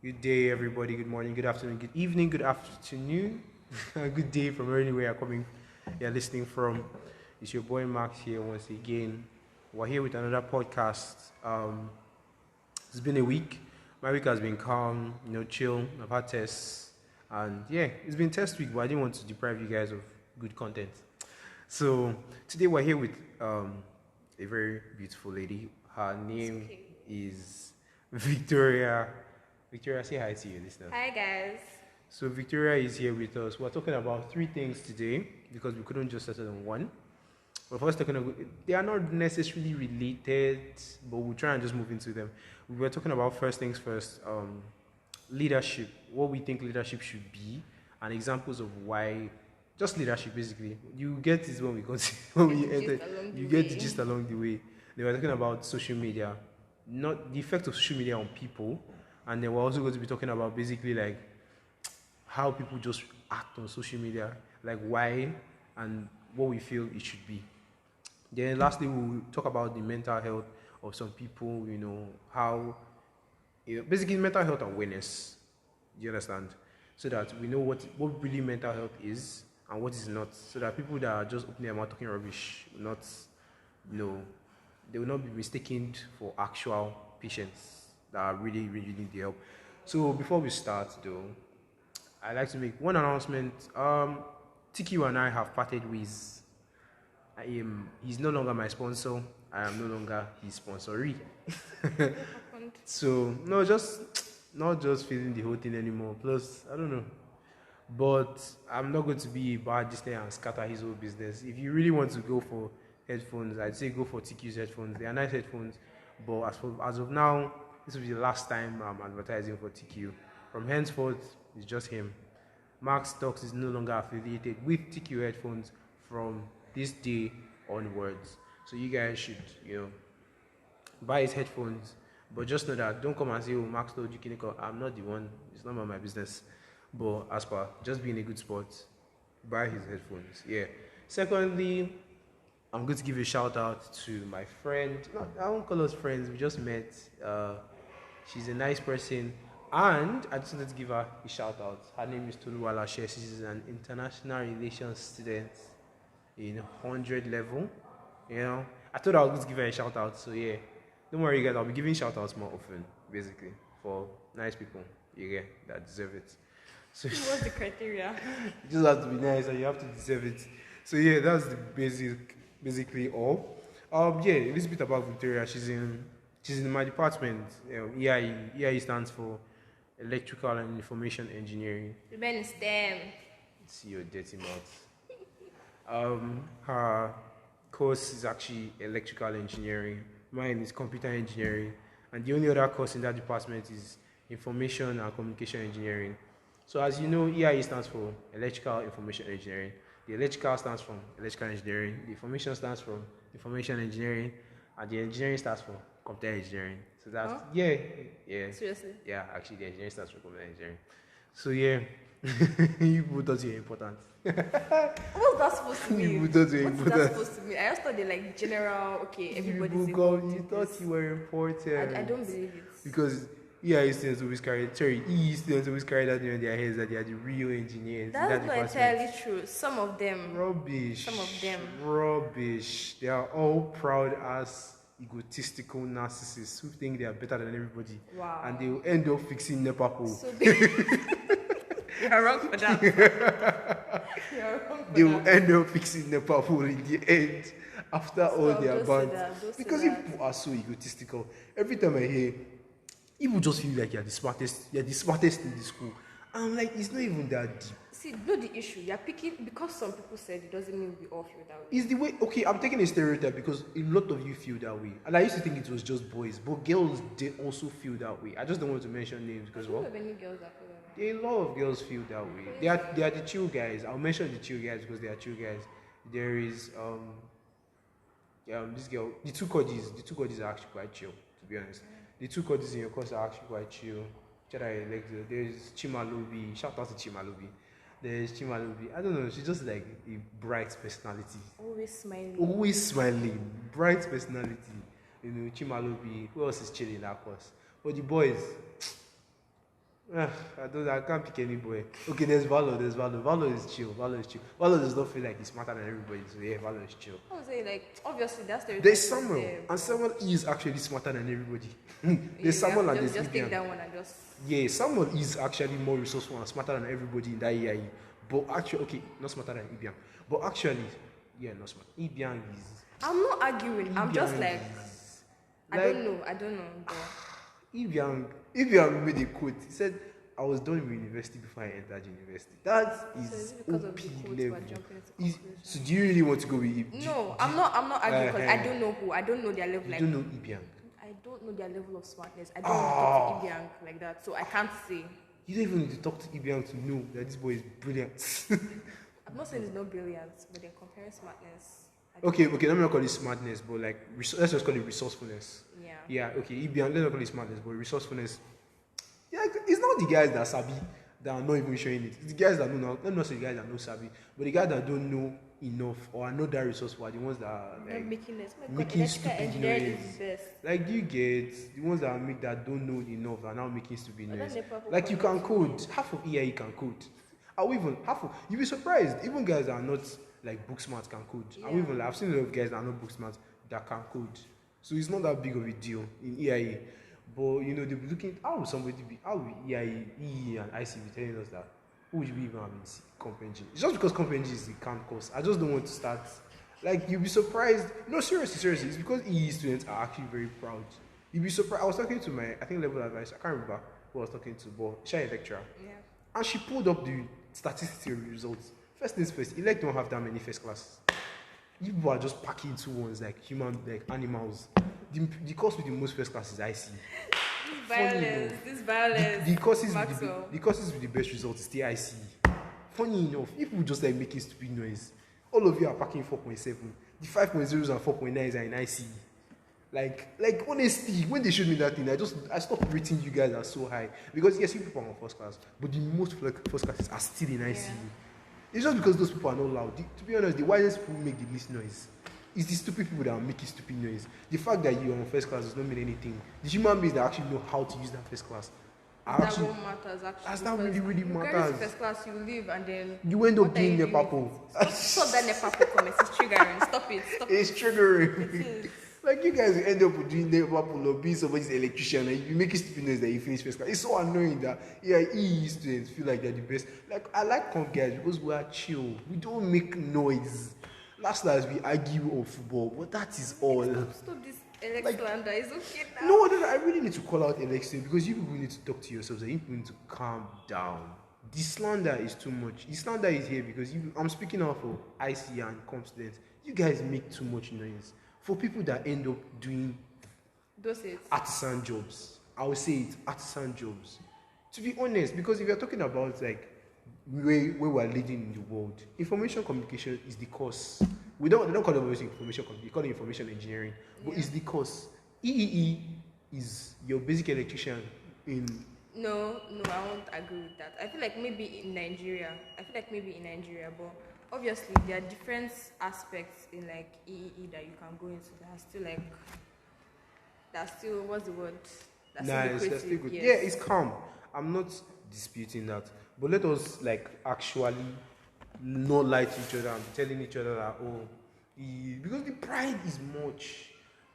Good day, everybody. Good morning, good afternoon, good evening, good afternoon, good day from anywhere you're listening from. It's your boy Max here once again. We're here with another podcast. It's been a week. My week has been calm, chill. I've had tests, and yeah, it's been test week, but I didn't want to deprive you guys of good content. So today we're here with a very beautiful lady. Her name is Victoria. Victoria, say hi to your listeners. Hi guys. So Victoria is here with us. We're talking about three things today because we couldn't just settle on one. But first, they are not necessarily related, but we'll try and just move into them. We were talking about first things first, leadership, what we think leadership should be, and examples of why. Just leadership, basically. You get this when we go when we enter. You get the gist along the way. They were talking about social media, not the effect of social media on people, and then we're also going to be talking about basically like how people just act on social media, like why and what we feel it should be. Then lastly, we'll talk about the mental health of some people, how, basically mental health awareness, do you understand? So that we know what really mental health is and what is not, so that people that are just opening their mouth talking rubbish will not, they will not be mistaken for actual patients that are really, really need the help. So before we start though, I'd like to make one announcement. TQ and I have parted ways. He's no longer my sponsor. I am no longer his sponsoree. So not just feeling the whole thing anymore. Plus, I don't know. But I'm not going to be a bad listener and scatter his whole business. If you really want to go for headphones, I'd say go for TQ's headphones. They are nice headphones. But as of now, this will be the last time I'm advertising for TQ. From henceforth, it's just him. Max Talks is no longer affiliated with TQ headphones from this day onwards. So you guys should, buy his headphones. But just know that don't come and say, oh, Max told you, Kiniko. I'm not the one. It's not my business. But as per just being a good sport, buy his headphones. Yeah. Secondly, I'm going to give a shout out to my friend. No, I won't call us friends. We just met. She's a nice person. And I just wanted to give her a shout out. Her name is Toluwala She. She's an international relations student in 100 level. I thought I was going to give her a shout out. So yeah, don't worry guys, I'll be giving shout outs more often, basically, for nice people that deserve it. So what's the criteria? You just have to be nice and you have to deserve it. So yeah, that's the basically all. A little bit about Victoria. She's in my department. EIE. EIE stands for Electrical and Information Engineering. Remain STEM. See your dirty mouth. Her course is actually electrical engineering. Mine is computer engineering, and the only other course in that department is information and communication engineering. So as you know, EIE stands for Electrical Information Engineering. The electrical stands for electrical engineering. The information stands for information engineering, and the engineering stands for computer engineering. So that's yeah. Seriously? Yeah, actually, the engineering stands for computer engineering. So yeah, you people thought you were important. What's that supposed to mean? You thought you were What's important. that supposed to mean? I just thought they like general. Okay, everybody's You involved. thought you were important. I don't believe it. Because EIE students always carry, EE students always carry that in their heads that they are the real engineers. That's not entirely true. Some of them. Rubbish. Some of them. Rubbish. They are all proud ass, egotistical narcissists who think they are better than everybody. Wow. And they will end up fixing NEPA pole. So you're wrong for that. You're wrong for They that. will end up fixing NEPA pole in the end after all their bands. Because people are so egotistical. Every time I hear, people just feel like you're the smartest in the school. And I'm like, it's not even that deep. See, not the issue. You're picking because some people said it doesn't mean we all feel that way. It's the way, okay, I'm taking a stereotype because a lot of you feel that way. And I used to think it was just boys, but girls did also feel that way. I just don't want to mention names because I don't know of any girls that feel that way. a lot of girls feel that way. They are the chill guys. I'll mention the chill guys because they are chill guys. There is this girl, the two Kodis are actually quite chill, to be honest. The two Kodis in your course are actually quite chill. There's Chimalubi. Shout out to Chimalubi. There's Chimalubi. I don't know. She's just like a bright personality. Always smiling. Bright personality. Chimalubi. Who else is chilling in that course? But the boys, I can't pick any boy. Okay, there's Valor. There's Valor. Valor is chill. Valor is chill. Valor does not feel like he's smarter than everybody. So yeah, Valor is chill. I would say like obviously that's the There's Samuel, and Samuel is actually smarter than everybody. There's Samuel and there's just take Ibiang. that one and just Yeah, Samuel is actually more resourceful and smarter than everybody in that EIE. But actually, okay, not smarter than Ibiang. But actually, yeah, not smart. Ibiang is. I'm not arguing. I'm just Ibiang like is- I don't know. But Ibiang made a quote. He said, "I was done with university before I entered university." That so is is it because of OP the quotes level. we're jumping into Is- conclusions? So do you really want to go with Ibiang? No, I'm not arguing because I don't know who. I don't know their level. You Like don't know Ibiang. I don't know their level of smartness. I don't want to talk to Ibiang like that, so I can't say. You don't even need to talk to Ibiang to know that this boy is brilliant. I'm not saying it's not brilliant, but they're comparing smartness. I don't Okay, let me not call it smartness, but like let's just call it resourcefulness. know. Yeah. Yeah, okay, Ibiang, let's not call it smartness, but resourcefulness. Yeah, it's not the guys that sabi that are not even showing it. It's the guys that know now. Let me not say the guys that know sabi, but the guys that don't know enough or are not that resourceful are the ones that are They're like making this. My God, making electrical stupid engineering noise. is the best. Like you get the ones that make that don't know enough are now making stupid But noise. then the purple Like you can colors. code. Half of EIE can code. Or even half of you'll be surprised. Even guys that are not like book smart can code. Yeah. And even I've seen a lot of guys that are not book smart that can code. So it's not that big of a deal in EIE. But you know, they'll be looking how would somebody be how will EIE, EE and IC be telling us that who would we even have in comp engine? It's just because comp engine is the camp course. I just don't want to start. Like you'll be surprised. No, seriously, it's because EE students are actually very proud. You'll be surprised. I was talking to my level advisor, I can't remember who I was talking to, but she had a lecturer. Yeah. And she pulled up the statistical results. First things first, elect don't have that many first classes. You people are just packing into ones like human, like animals. The course with the most first classes I see. This violence. The courses Maxwell. the courses with the best results still I see. Funny enough, people just like making stupid noise. All of you are packing 4.7. The 5.0s and 4.9s are in IC. Like honestly, when they showed me that thing, I stopped rating you guys as so high because yes, you people are on first class, but the most first classes are still in IC. Yeah. It's just because those people are not loud. To be honest, the wisest people make the least noise. It's the stupid people that are making stupid noise. The fact that you're on first class does not mean anything. The human beings that actually know how to use that first class are That actually. one matters actually. That's not because really you carry matters. first class, you leave and then You end up what are being you the doing? purple. Stop that nepapo comment. It's triggering. Stop it. It's triggering. It is. Like you guys end up doing the purple or being somebody's electrician and you make it stupid noise that you finish first class. It's so annoying that EE students feel like they're the best. Like I like comp guys because we are chill. We don't make noise. Last we argue on football, but that is all. Stop this Alex Like- slander. It's okay now. No, I really need to call out Alexia because you people need to talk to yourselves and you people need to calm down. The slander is too much. The slander is here because I'm speaking out for IC and comp students. You guys make too much noise. For people that end up doing Does it? artisan jobs, I would say it's artisan jobs. To be honest, because if you're talking about like where we're leading in the world, information communication is the course. They don't call it information communication, they call it information engineering, but Yeah. it's the course. EEE is your basic electrician in. No, I won't agree with that. I feel like maybe in Nigeria, but obviously there are different aspects in like EEE that you can go into that's still what's the word? That's Nice, lucrative, that's still good. yes. Yeah, it's calm. I'm not disputing that, but let us like actually not lie to each other and be telling each other that because the pride is much.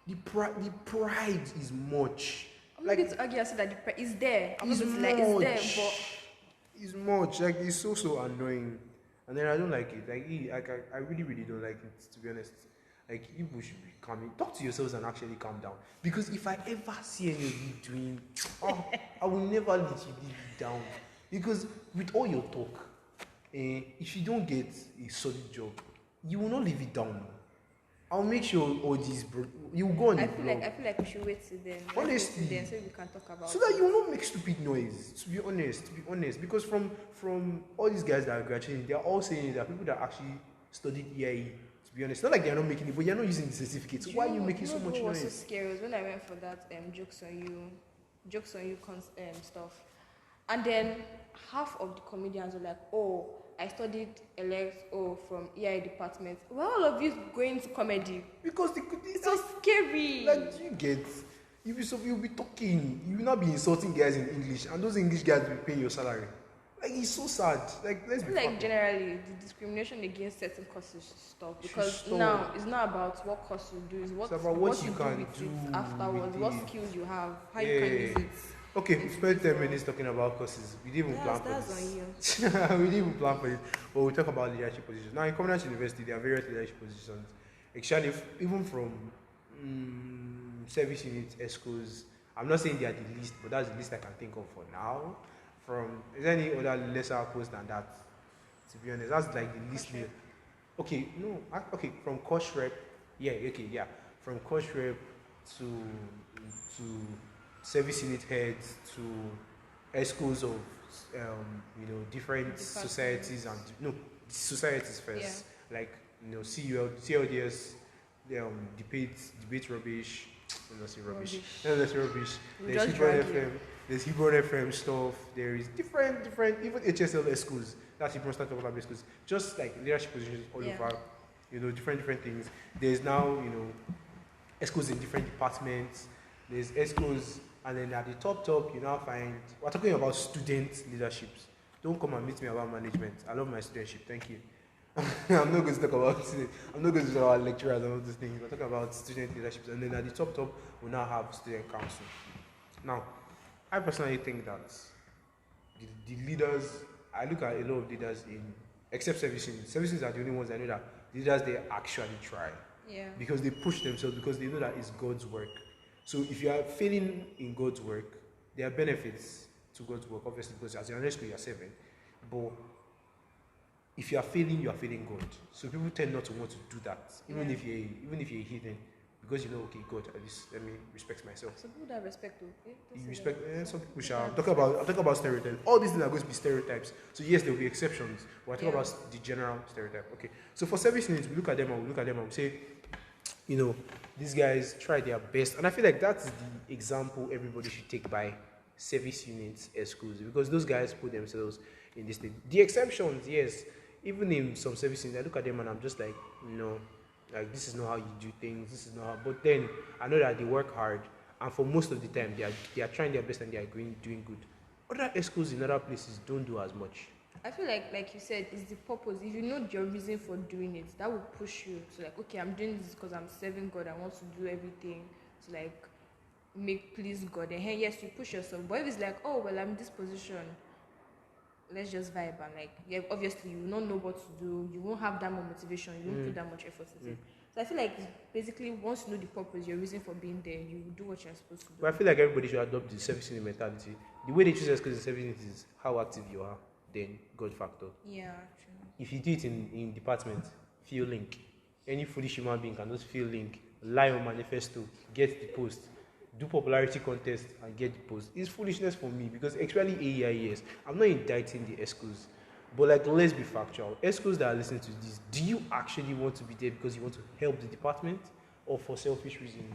The pride is much. I'm not going to argue and say that the is there. I'm not It's going to it's there, much. but It's much. Like it's so annoying, and then I don't like it. I really don't like it. To be honest, like you should be calming. Talk to yourselves and actually calm down. Because if I ever see any of you doing, I will never let you leave it down. Because with all your talk, if you don't get a solid job, you will not leave it down. I'll make sure all these you will go on the I feel blog. like we should wait till then. Let's Honestly. wait till then so we can talk about So that you will not make stupid noise. To be honest, because from all these guys that are graduating, they are all saying that people that actually studied EIE. To be honest, not like they are not making it, but you are not using the certificate. So why are you making so much what was so noise? scary was when I went for that jokes on you stuff, and then half of the comedians were like, "Oh, I studied from EI department." Well, all of you going to comedy. Because It's so scary. like you get You'll be talking. You will not be insulting guys in English, and those English guys will pay your salary. Like it's so sad. Like let's I be feel like frank. generally the discrimination against certain courses stop Should because stop. now it's not about what course you do, it's It's about what you do can with do it afterwards, with what it. skills you have, how you can use it. Okay, we into spent this 10 world. minutes talking about courses. We didn't even plan for That's this. on you. We didn't even plan for this. But we'll talk about leadership positions. Now, in Covenant University, there are various leadership positions. Actually, even from service units, ESCOs, I'm not saying they are the least, but that's the least I can think of for now. Is there any other lesser post than that? To be honest, that's like the least. Okay, no, okay, from course rep, from course rep to service unit heads to ESCOs of different societies and societies first, like CLDS, debate rubbish. Let's say rubbish. Let's say rubbish. There's Hebron FM. There's Hebron FM stuff. There is different even HSL schools. That's Hebron Standard Development schools. Just like leadership positions all over. Different things. There's now schools in different departments. There's schools, and then at the top you now find we're talking about student leaderships. Don't come and meet me about management. I love my studentship. Thank you. I'm not going to talk about students. I'm not going to talk about lecturers and all these things. We're talking about student leaderships, and then at the top, we now have student council. Now, I personally think that the leaders, I look at a lot of leaders except services. Services are the only ones I know that leaders they actually try. Yeah. Because they push themselves because they know that it's God's work. So if you are failing in God's work, there are benefits to God's work, obviously, because as you're in school, you're serving. But if you are failing God. So people tend not to want to do that, even if you're a heathen, because okay, God, at least let me respect myself. Some people that respect you respect. Some people shall. I'm talking about stereotypes. All these things are going to be stereotypes. So yes, there will be exceptions. But I talk about the general stereotype. Okay. So for service units, we look at them and we say, these guys try their best, and I feel like that's the example everybody should take by service units schools, because those guys put themselves in this thing. The exceptions, yes. Even in some services, I look at them and I'm just like, no, like this is not how you do things. This is not how. But then I know that they work hard, and for most of the time, they are trying their best and they are doing good. Other schools in other places don't do as much. I feel like you said, it's the purpose. If you know your reason for doing it, that will push you to like, okay, I'm doing this because I'm serving God. I want to do everything to like please God. And yes, you push yourself. But if it's like, oh well, I'm in this position, let's just vibe and like obviously you will not know what to do, you won't have that much motivation, you won't put that much effort into it. So I feel like basically once you know the purpose, your reason for being there, you do what you're supposed to do. But I feel like everybody should adopt the service unit mentality. The way they choose schools in service unit is how active you are, then God factor. Yeah, actually. If you do it in department, feel link. Any foolish human being can just feel link, lie on manifesto, get the post, do popularity contest and get the post. It's foolishness for me because actually AEIS, I'm not indicting the ESCOs, but like let's be factual. ESCOs that are listening to this, do you actually want to be there because you want to help the department or for selfish reasons?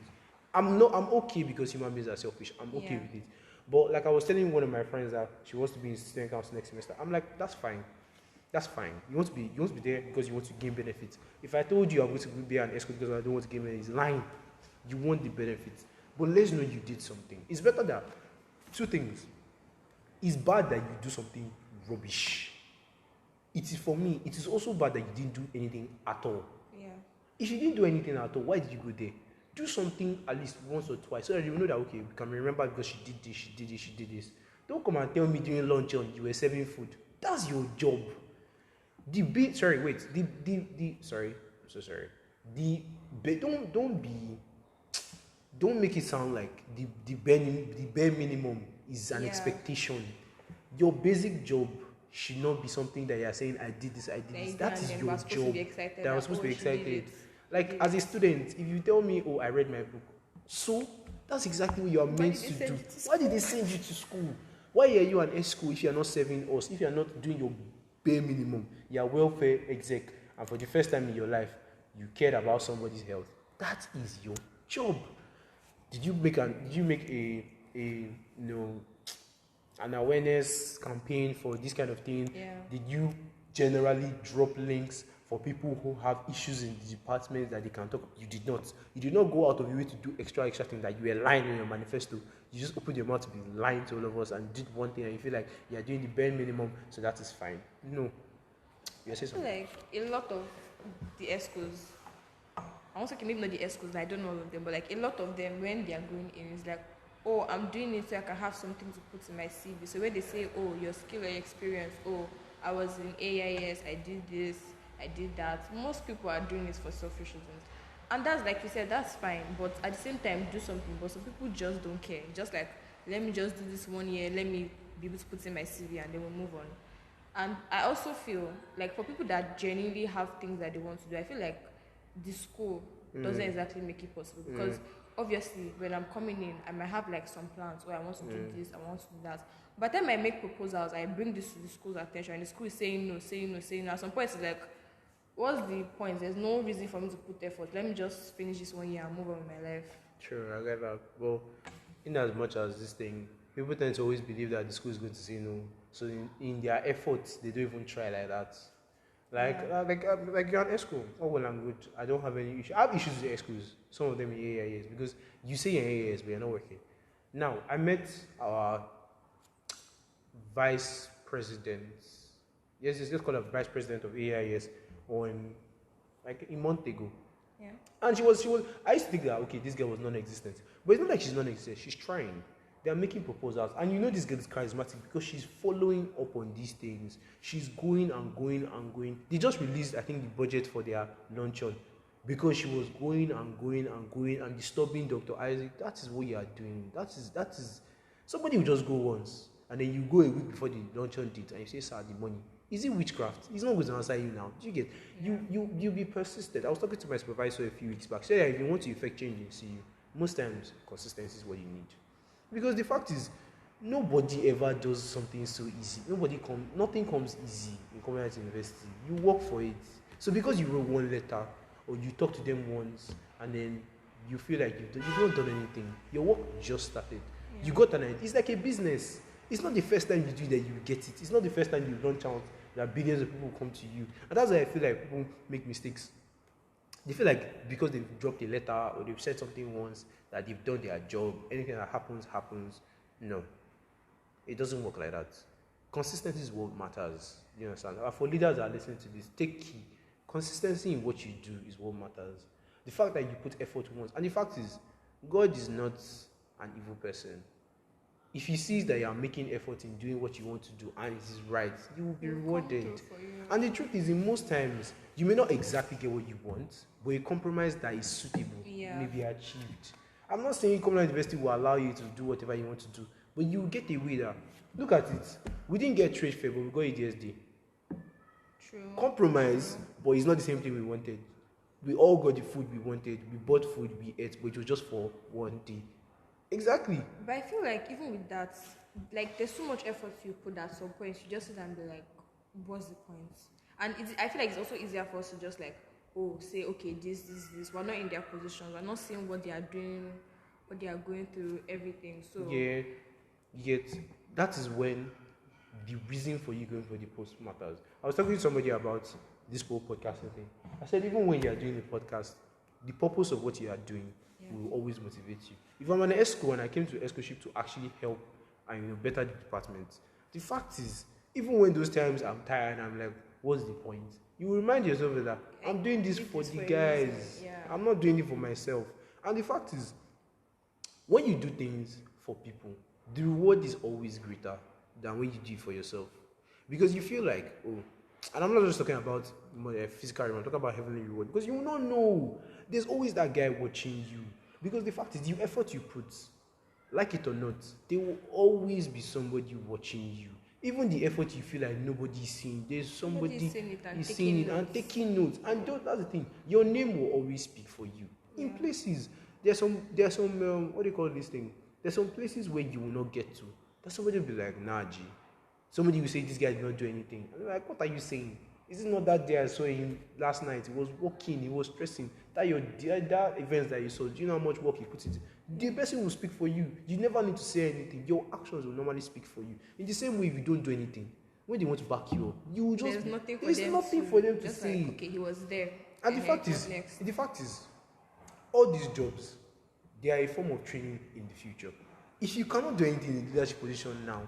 I'm okay because human beings are selfish. I'm okay with it. But like I was telling one of my friends that she wants to be in student council next semester. I'm like, that's fine. That's fine. You want to be there because you want to gain benefits. If I told you I'm going to be an ESCO because I don't want to gain benefits, lying. You want the benefits. But let's know you did something. It's better that two things. It's bad that you do something rubbish. It is for me, it is also bad that you didn't do anything at all. Yeah. If you didn't do anything at all, why did you go there? Do something at least once or twice so that you know that okay, we can remember because she did this. Don't come and tell me during lunch on you were serving food. That's your job. Don't make it sound like the bare minimum is an expectation. Your basic job should not be something that you are saying, I did this. That is your job. That I was supposed to be excited. Like as a student, if you tell me, oh, I read my book, so that's exactly what you are meant to do. Why did they send you to school? Why are you an school if you are not serving us? If you are not doing your bare minimum, you are welfare exec, and for the first time in your life, you cared about somebody's health. That is your job. Did you make an awareness campaign for this kind of thing? Yeah. Did you generally drop links for people who have issues in the department that they can talk. You did not. You did not go out of your way to do extra thing that you were lying in your manifesto. You just opened your mouth to be lying to all of us and did one thing and you feel like you are doing the bare minimum, so that is fine. No. You say I feel something. like a lot of the ESCOs, I won't say maybe not the ESCOs, I don't know all of them, but like a lot of them, when they are going in, it's like, oh, I'm doing it so I can have something to put in my CV. So when they say, oh, your skill or your experience, oh, I was in AIS, I did this, I did that. Most people are doing it for selfish reasons. And that's like you said, that's fine. But at the same time, do something. But some people just don't care. Just like, let me just do this 1 year, let me be able to put in my CV and then we'll move on. And I also feel like for people that genuinely have things that they want to do, I feel like the school doesn't exactly make it possible because obviously when I'm coming in, I might have like some plans. Oh, I want to do this, I want to do that. By the time I make proposals, I bring this to the school's attention, and the school is saying no, saying no, saying no. At some point, it's like, what's the point? There's no reason for me to put effort. Let me just finish this 1 year and move on with my life. Sure, I get that. Well, in as much as this thing, people tend to always believe that the school is going to say no. So in their efforts, they don't even try like that. Like you're an ESCO. Oh well, I'm good. I don't have any issue. I have issues with ESCOs. Some of them in AIS because you say you're in AIS, but you're not working. Now I met our vice president. Yes, it's just called a vice president of AIS on like a month ago. Yeah. And she was. I used to think that okay, this girl was non-existent, but it's not like she's non-existent. She's trying. They are making proposals, and you know this girl is charismatic because she's following up on these things. She's going and going and going. They just released, I think, the budget for their luncheon because she was going and going and going and disturbing Dr. Isaac. That is what you are doing. That is. Somebody will just go once, and then you go a week before the luncheon date, and you say, "Sir, the money." Is it witchcraft? He's not going to answer you now. Do you get? You be persistent. I was talking to my supervisor a few weeks back. She said, if you want to effect change in CU, most times consistency is what you need. Because the fact is, nobody ever does something so easy. Nothing comes easy in community university. You work for it. So because you wrote one letter or you talk to them once and then you feel like you've not done anything, your work just started. Yeah. You got an idea. It's like a business. It's not the first time you do that you get it. It's not the first time you launch out that billions of people come to you. And that's why I feel like people make mistakes. They feel like because they've dropped a letter or they've said something once that they've done their job, anything that happens. No, it doesn't work like that. Consistency is what matters. You understand? For leaders that are listening to this, take key. Consistency in what you do is what matters. The fact that you put effort once, and the fact is, God is not an evil person. If he sees that you are making effort in doing what you want to do and it is right, you will be rewarded. And the truth is, in most times, you may not exactly get what you want, but a compromise that is suitable may be achieved. I'm not saying community university will allow you to do whatever you want to do, but you will get away there. Look at it. We didn't get trade fair, but we got ADSD. True. Compromise, but it's not the same thing we wanted. We all got the food we wanted. We bought food, we ate, but it was just for 1 day. Exactly. But I feel like even with that, like there's so much effort you put at some point, you just sit and be like, what's the point? And I feel like it's also easier for us to just like, say, okay, this. We're not in their positions. We're not seeing what they are doing, what they are going through, everything. So yeah, yet that is when the reason for you going for the post matters. I was talking to somebody about this whole podcasting thing. I said even when you are doing a podcast, the purpose of what you are doing will always motivate you. If I'm an ESCO and I came to ESCOship to actually help and better the department, the fact is, even when those times I'm tired and I'm like, what's the point? You remind yourself that I'm doing this for the guys. I'm not doing it for myself. And the fact is, when you do things for people, the reward is always greater than when you do it for yourself. Because you feel like, and I'm not just talking about physical reward, I'm talking about heavenly reward. Because you will not know. There's always that guy watching you. Because the fact is, the effort you put, like it or not, there will always be somebody watching you. Even the effort you feel like nobody is seeing, there's somebody is seeing it and taking notes. And that's the thing. Your name will always speak for you. In places, there's some what do you call this thing? There's some places where you will not get to. That somebody will be like, nah, G. Somebody will say this guy did not do anything. And I'm like, what are you saying? Is it not that day I saw him last night? He was working, he was stressing. That events that you saw, do you know how much work he put into? The person will speak for you. You never need to say anything. Your actions will normally speak for you. In the same way, if you don't do anything, when they want to back you up, you just There's nothing for there's them nothing to for them to just say. like, okay, he was there. And the fact what is, next? all these jobs, they are a form of training in the future. If you cannot do anything in the leadership position now,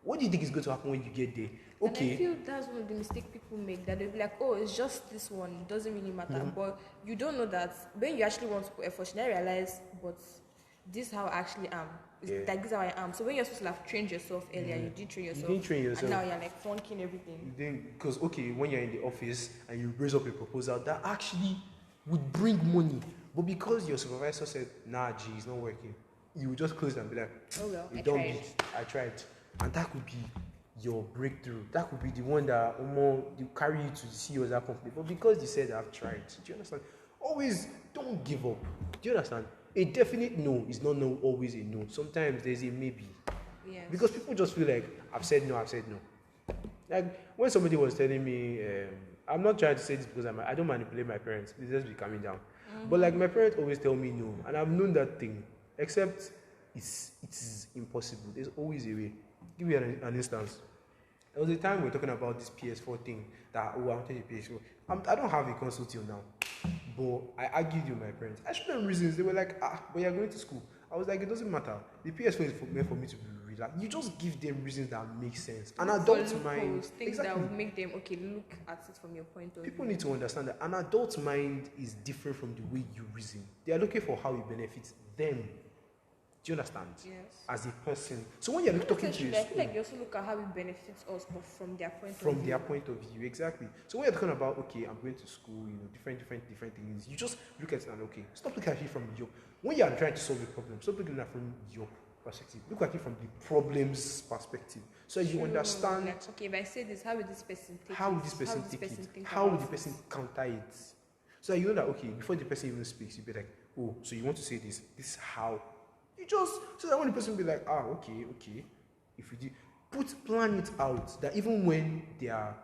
what do you think is going to happen when you get there? And I Okay, feel that's one of the mistakes people make, that they'll be like, oh, it's just this one, it doesn't really matter. But you don't know that when you actually want to put effort, you now realize, but this is how I actually am. It's Yeah. like this is how I am. So when you're supposed to have trained yourself earlier, you didn't train yourself. didn't train yourself. And now you're like flunking everything. Because okay, when you're in the office and you raise up a proposal that actually would bring money, but because your supervisor said, nah, G, it's not working, you would just close and be like, Oh well, you I don't tried. beat. I tried. And that could be your breakthrough. That could be the one that you carry you to see you as that company. But because you said I've tried, do you understand? Always don't give up. Do you understand? A definite no is not no always a no. Sometimes there's a maybe. Yes. Because people just feel like I've said no. Like when somebody was telling me, I'm not trying to say this because I don't manipulate my parents. Please just be calming down. But like my parents always tell me no, and I've known that thing. Except it is impossible. There's always a way. Give me an instance. There was a time we were talking about this PS4 thing that I wanted a PS4. I don't have a console till now, but I argued with my parents. I showed them reasons. They were like, but you're going to school. I was like, it doesn't matter. The PS4 is meant for me to be relaxed. You just give them reasons that make sense. An adult mind, things that will make them look at it from your point of people view. need to understand that an adult mind is different from the way you reason. They are looking for how it benefits them. Do you understand? Yes. As a person. So when you're talking to I feel like they also look at how it benefits us, but from their point of view. From their point of view, exactly. So when you're talking about, okay, I'm going to school, different things, you just look at it and okay, stop looking at it from your. When you are trying to solve a problem, stop looking at it from your perspective. Look at it from the problem's perspective, so you understand. Like, okay, if I say this, how will this person take it? How will this person take it? How will the person counter it? So you know that okay, before the person even speaks, you be like, oh, so you want to say this? This is how. You just so that when the person be like, okay. If you do plan it out, that even when there are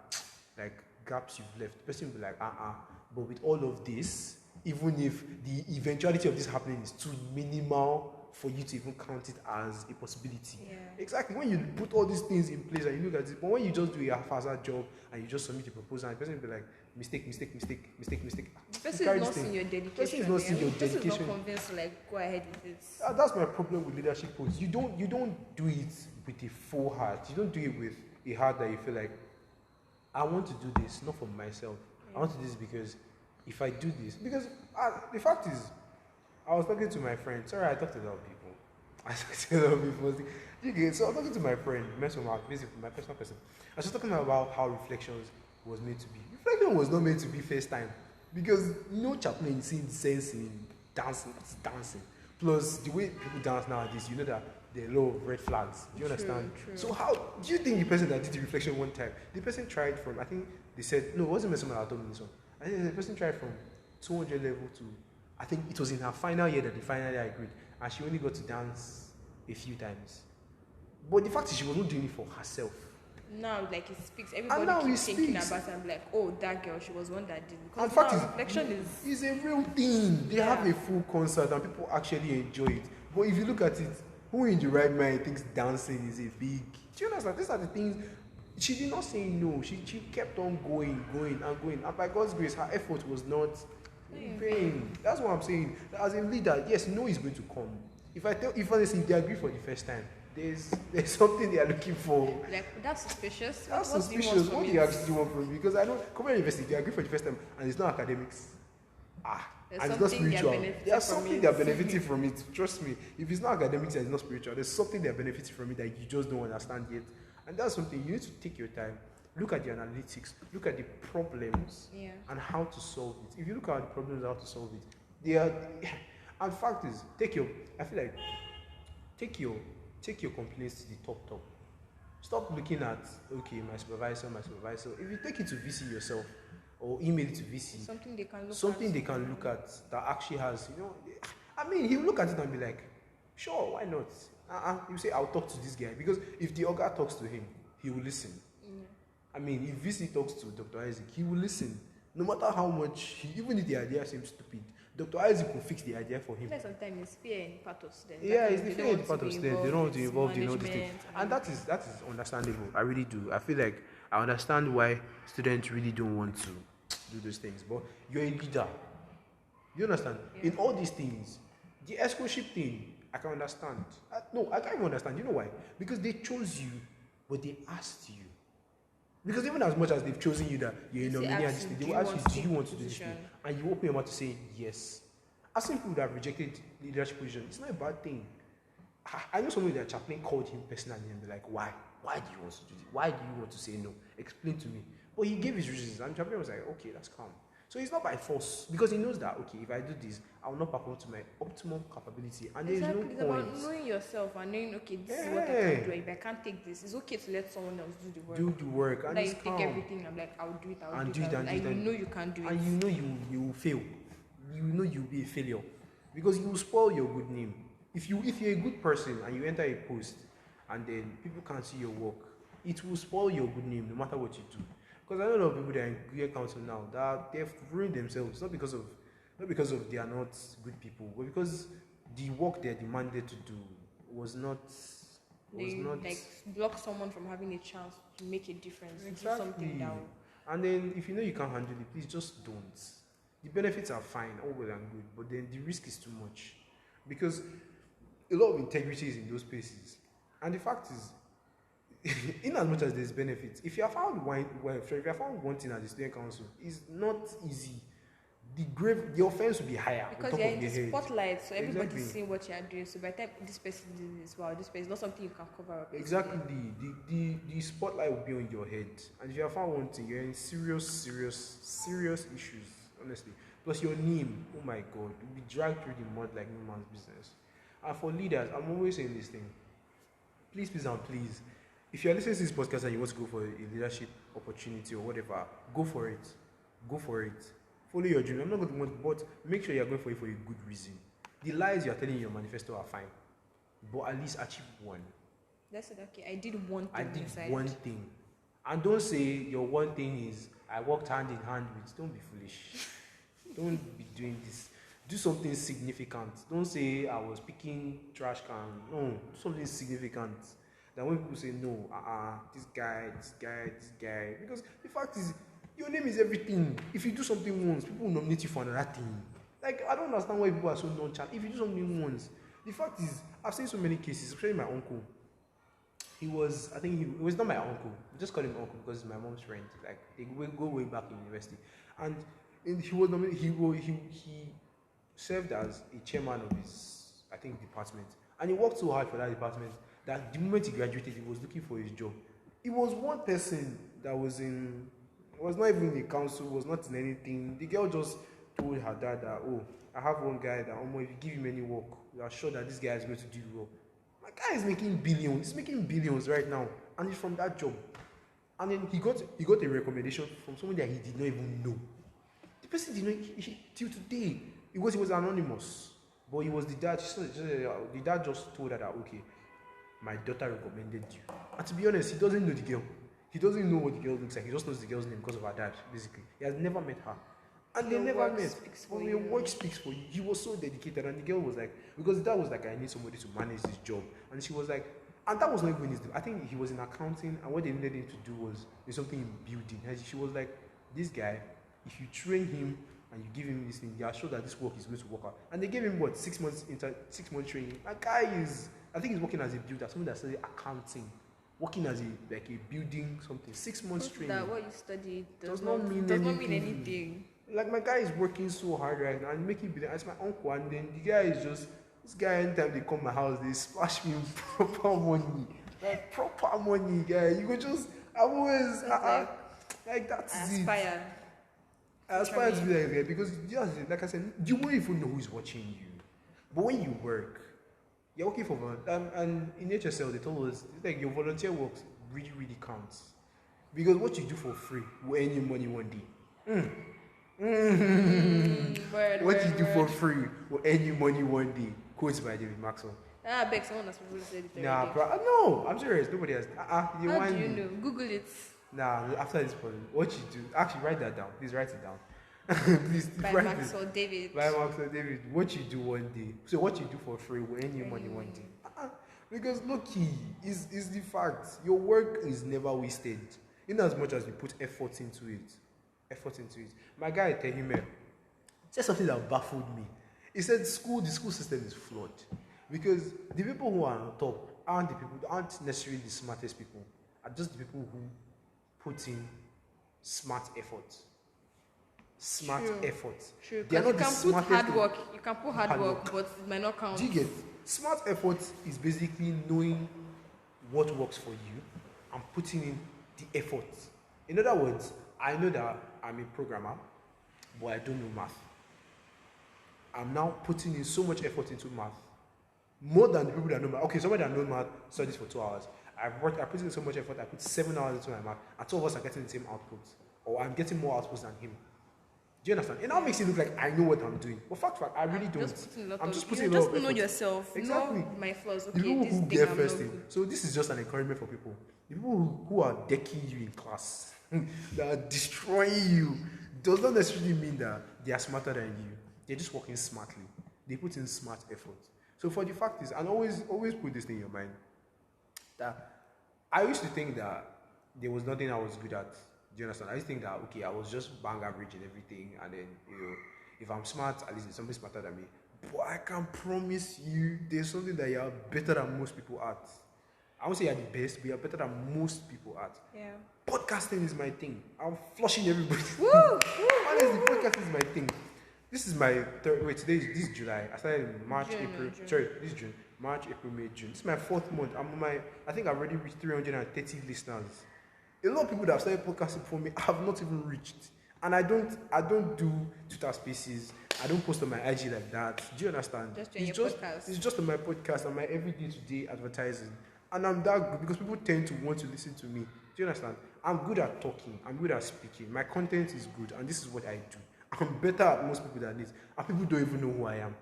like gaps you've left, the person will be like, but with all of this, even if the eventuality of this happening is too minimal for you to even count it as a possibility. Yeah. Exactly. When you put all these things in place and you look at it, but when you just do a half-hazard job and you just submit a proposal, and the person will be like, mistake. The person is not seeing your dedication. The person is not seeing your The person is dedication. not convinced to like go ahead with it. That's my problem with leadership posts. You don't do it with a full heart. You don't do it with a heart that you feel like, I want to do this not for myself. I want to do this because if I do this, because the fact is, I was talking to my friend. Sorry, I talked to a lot of people. Okay, so I was talking to my friend, my personal person. I was talking about how reflections was meant to be. Reflection was not meant to be first time because no chaplain seeing sense in dancing. It's dancing. Plus, the way people dance nowadays, you know that there are a lot of red flags. Do you understand? True. So how do you think the person that did the reflection one time, the person tried from, I think they said, no, it wasn't someone that told me this one. I think the person tried from 200 level to, I think it was in her final year that they finally agreed, and she only got to dance a few times. But the fact is, she was not doing it for herself. Now, like it speaks, everybody now keeps it thinking speaks. about it and be like, oh, that girl, she was one that did. And Because fact now is, reflection is a real thing. They have a full concert and people actually enjoy it. But if you look at it, who in the right mind thinks dancing is a big? Do you understand? These are the things. She did not say no. She kept on going. And by God's grace, her effort was not in vain. That's what I'm saying. As a leader, yes, no is going to come. If honestly, if they agree for the first time, there's something they are looking for. like that's suspicious. That's What do you suspicious. want What from do you it? actually want from me? Because I know community university, if you agree for the first time and it's not academics, There's and it's not something they're spiritual. benefiting There's from something it. they're benefiting from it. Trust me. If it's not academics and it's not spiritual, there's something they're benefiting from it that you just don't understand yet. And that's something you need to take your time. Look at the analytics. Look at the problems and how to solve it. If you look at the problems and how to solve it, they are. And fact is, I feel like take your complaints to the top. Stop looking at okay, my supervisor. If you take it to VC yourself or email it to VC, Something they can look at. that actually has, I mean, he'll look at it and be like, sure, why not? You say, I'll talk to this guy because if the Oga talks to him, he will listen. I mean, if VC talks to Dr. Isaac, he will listen. No matter how much, even if the idea seems stupid, Dr. Isaac will fix the idea for him. Like sometimes it's fear in part of students. Yeah, That it's the they fear don't in want part to of be students. They don't want to be with involved in all these things. management And that is understandable. I really do. I feel like I understand why students really don't want to do those things. But you're a leader. You understand? Yeah. In all these things, the escortship thing, I can understand. No, I can't even understand. You know why? Because they chose you, but they asked you. Because even as much as they've chosen you that you're a They nominee and ask this you, thing, they do will you ask you, want to do you take want to the do this thing? position? And you open your mouth to say yes. I've seen people that have rejected leadership position. It's not a bad thing. I know somebody that chaplain called him personally and be like, why? Why do you want to do this? Why do you want to say no? Explain to me. But he gave his reasons, and chaplain was like, okay, that's calm. So it's not by force, because he knows that, okay, if I do this, I will not perform to my optimum capability, and there is Exactly. no It's point. about knowing yourself and knowing, okay, this is what I can do. If I can't take this, it's okay to let someone else do the work. Do the work, and Like it's you calm. take everything, I'm like, I'll do it, I'll And do it. and Like, do it, you know you can't do it. And you know you will fail. You know you'll be a failure, because you will spoil your good name. If you're a good person and you enter a post and then people can't see your work, it will spoil your good name no matter what you do. Because I know a lot of people that are in career council now that they've ruined themselves, not because of they are not good people, but because the work they're demanded to do was not Like block someone from having a chance to make a difference, exactly. do something down. And then if you know you can't handle it, please just don't. The benefits are fine, all well and good, but then the risk is too much, because a lot of integrity is in those places. And the fact is, in as much as there's benefits, if you have found one thing at the student council, it's not easy. The offense will be higher on Because top you're of in your the head. spotlight, so everybody's Exactly. seeing what you're doing. So by the time this person did this, wow, this person is not something you can cover up. Exactly. The spotlight will be on your head. And if you have found one thing, you're in serious issues, honestly. Plus your name, oh my god, will be dragged through the mud like no man's business. And for leaders, I'm always saying this thing. Please, and please, if you're listening to this podcast and you want to go for a leadership opportunity or whatever, go for it. Go for it. Follow your dream. I'm not going to want, but make sure you're going for it for a good reason. The lies you're telling in your manifesto are fine, but at least achieve one. That's it. Okay, I did one thing. I did inside. one thing. And don't say your one thing is I worked hand in hand with. Don't be foolish. Don't be doing this. Do something significant. Don't say I was picking trash can. No, do something significant. That when people say no, this guy. Because the fact is, your name is everything. If you do something once, people will nominate you for another thing. Like, I don't understand why people are so nonchalant. If you do something once, the fact is, I've seen so many cases, especially my uncle. He was not my uncle. We just call him uncle because he's my mom's friend. Like, they go way back in university. And he was he served as a chairman of his, I think, department. And he worked so hard for that department that the moment he graduated, he was looking for his job. It was one person that was not even in the council, was not in anything. The girl just told her dad that, oh, I have one guy that, if you give him any work, you are sure that this guy is going to do well. My guy is making billions. He's making billions right now. And he's from that job. And then he got a recommendation from someone that he did not even know. The person did not, till today, he was anonymous. But he was the dad. The dad just told her that, okay, my daughter recommended you. And to be honest, he doesn't know the girl. He doesn't know what the girl looks like. He just knows the girl's name because of her dad, basically. He has never met her. And they never met. But your work speaks for you. He was so dedicated. And the girl was like, because the dad was like, I need somebody to manage this job. And she was like, and that was not even his, I think he was in accounting. And what they needed him to do was something in building. And she was like, this guy, if you train him and you give him this thing, you are sure that this work is going to work out. And they gave him 6 months training. That guy is, I think he's working as a builder, someone that studied accounting, working as a building something. 6 months training. That what you studied does not mean anything. Like, my guy is working so hard right now and making billion. It's my uncle, and then the guy is just, this guy, anytime they come to my house, they splash me proper money. Like, proper money, guy. You go just, I always, like that's aspire. I aspire to be like that, because just like I said, you won't even know who's watching you. But when you work, you're working for and in HSL they told us it's like your volunteer work really, really counts. Because what you do for free will earn you money one day. What you do for free will earn you money one day. Quotes by David Maxwell. I beg someone has probably said it. Nah, bro. No, I'm serious. Nobody has. How do you know? Google it. Nah, after this problem, what you do, actually write that down. Please write it down. Please, By write Max it. or David. By Max or David. What you do one day. So what you do for free will earn you money one day. Because look, is the fact. Your work is never wasted. In as much as you put effort into it. Effort into it. My guy Tehime said something that baffled me. He said the school system is flawed. Because the people who are on top aren't necessarily the smartest people. Are just the people who put in smart effort. Smart True. effort. True. They are Because not the smartest. you can put hard work, but it might not count. Do you get? Smart effort is basically knowing what works for you and putting in the effort. In other words, I know that I'm a programmer, but I don't know math. I'm now putting in so much effort into math. More than the people that know math. Okay, somebody that knows math studies for 2 hours. I put in so much effort, I put 7 hours into my math, and 2 of us are getting the same output. Or I'm getting more outputs than him. Do you understand? It now makes it look like I know what I'm doing. But fact, I really don't. I'm just putting a lot of effort. Just know yourself. Exactly. Know my flaws. The Okay, people this who thing get I'm first not in. good. So this is just an encouragement for people. The people who are decking you in class, that are destroying you, does not necessarily mean that they are smarter than you. They're just working smartly. They put in smart effort. So for the fact is, and always put this thing in your mind, that I used to think that there was nothing I was good at. Do you understand? I used to think that, okay, I was just bang average in everything, and then, if I'm smart, at least there's somebody smarter than me. But I can promise you, there's something that you're better than most people at. I won't say you're the best, but you're better than most people at. Yeah. Podcasting is my thing. I'm flushing everybody. Woo! Honestly, podcasting is my thing. This is my third. Wait, this is July. I started in March, April. June. Sorry, this is June. March, April, May, June. This is my 4th month. I think I've already reached 330 listeners. A lot of people that have started podcasting before me have not even reached. And I don't do Twitter Spaces. I don't post on my IG like that. Do you understand? Podcast. It's just on my podcast and my everyday to day advertising. And I'm that good because people tend to want to listen to me. Do you understand? I'm good at talking. I'm good at speaking. My content is good, and this is what I do. I'm better at most people than this, and people don't even know who I am.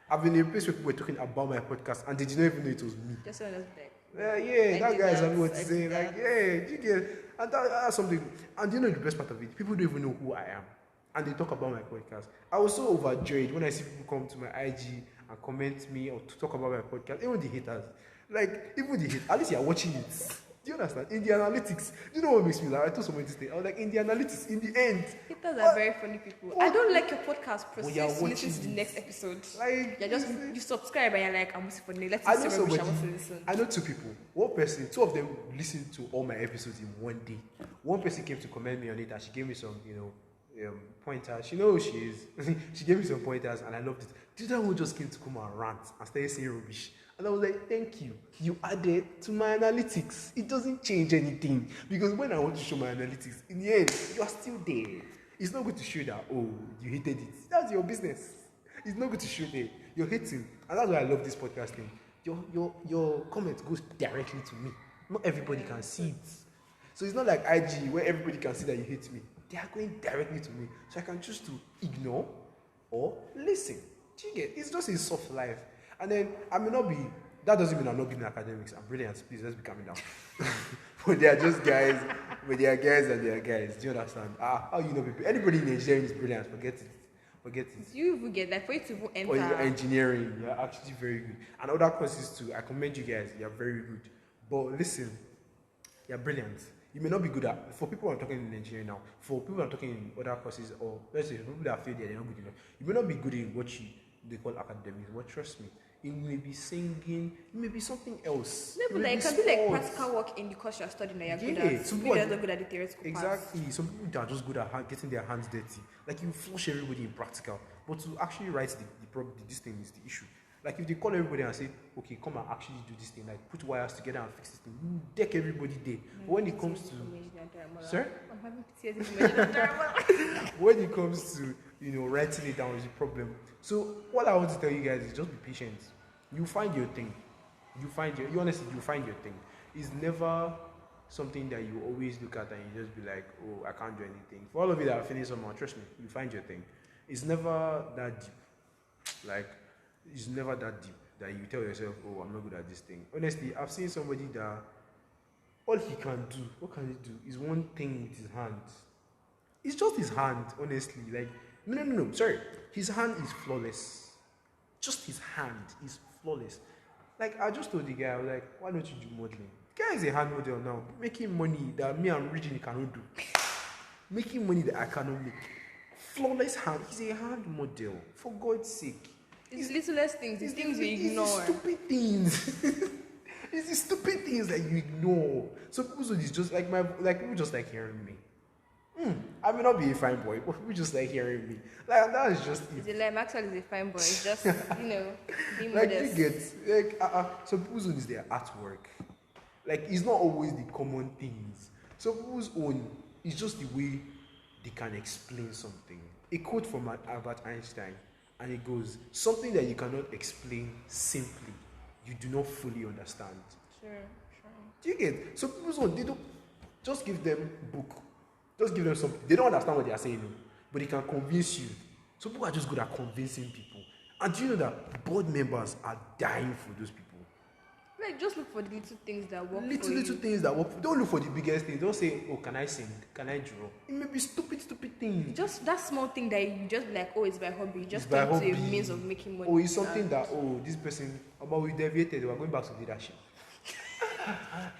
I've been in a place where people were talking about my podcast, and they did not even know it was me. Just so that's back. That guy is what he's saying. Like, you get, and that's something. And you know the best part of it? People don't even know who I am, and they talk about my podcast. I was so overjoyed when I see people come to my IG and comment me or to talk about my podcast. Even the haters, at least you're watching it. Do you understand? In the analytics, do you know what makes me laugh? I told someone this thing. I was like, in the analytics, in the end. Haters are very funny people. I don't like your podcast. Proceed you're to listen watching to the next episode. Like, you subscribe and you're like, I'm listening for the next I know episode. I want to somebody. listen. I know 2 people. One person, 2 of them listened to all my episodes in one day. One person came to commend me on it, and she gave me some, pointers. She knows who she is. She gave me some pointers, and I loved it. The other one just came to come and rant and started saying rubbish. And I was like, thank you. You added to my analytics. It doesn't change anything. Because when I want to show my analytics, in the end, you are still there. It's not going to show that, oh, you hated it. That's your business. It's not going to show there. You're hating. And that's why I love this podcast thing. Your comment goes directly to me. Not everybody can see it. So it's not like IG where everybody can see that you hate me. They are going directly to me. So I can choose to ignore or listen. Do you get? It's just a soft life. And then I may not be, that doesn't mean I'm not good in academics. I'm brilliant. Please, let's be calming down. But they are just guys, but they are guys and they are guys. Do you understand? How you know people? Anybody in engineering is brilliant. Forget it. Do you even get that? For you to even enter. Or you're engineering, you're actually very good. And other courses too, I commend you guys. You're very good. But listen, you're brilliant. You may not be good at, for people who are talking in engineering now, for people who are talking in other courses, or let's say people that feel they're not good enough, you may not be good in what they call academics, but trust me, it may be singing, it may be something else. No, but it can be like practical work in the course you're studying that you're good at. Some people are not good at the theoretical exactly. parts. Some people are just good at getting their hands dirty. Like you flush everybody in practical, but to actually write this thing is the issue. Like if they call everybody and say, okay, come and actually do this thing, like put wires together and fix this thing, you deck everybody there. But when it comes to, sir, I'm having PTSD. when it comes to writing it down is a problem. So what I want to tell you guys is just be patient. You find your thing. You find your thing. It's never something that you always look at and you just be like, oh, I can't do anything. For all of you that are finished somehow, trust me, you find your thing. It's never that deep. Like, it's never that deep that you tell yourself, oh, I'm not good at this thing. Honestly, I've seen somebody that all he can do, what can he do, is one thing with his hands. It's just his hand, honestly. Like, no. Sorry, his hand is flawless. Just his hand is flawless. Like, I just told the guy, I was like, why don't you do modeling? The guy is a hand model now, making money that me and Regine cannot do. Making money that I cannot make. Flawless hand. He's a hand model. For God's sake. It's littlest things, the things we ignore. It's the stupid things. It's the stupid things that you ignore. So people it's just like people just like hearing me. I may not be a fine boy, but people just like hearing me. Like that is just it. It's a lie. Maxwell is a fine boy. It's just being Like modest. you get so people's own is their artwork. Like it's not always the common things. So people's own is just the way they can explain something. A quote from Albert Einstein, and it goes, "Something that you cannot explain simply, you do not fully understand." Sure. Do you get? So people's own, they don't just give them book, just give them something. They don't understand what they are saying, but they can convince you. So people are just good at convincing people. And do you know that board members are dying for those people? Like, just look for the little things that work for Little you. things that work. Don't look for the biggest things. Don't say, "Oh, can I sing? Can I draw?" It may be stupid things. Just that small thing that you just be like, oh, it's my hobby. You just It's my turn to a hobby. means of making money. Or it's something that, oh, this person, about we deviated, we're going back to leadership.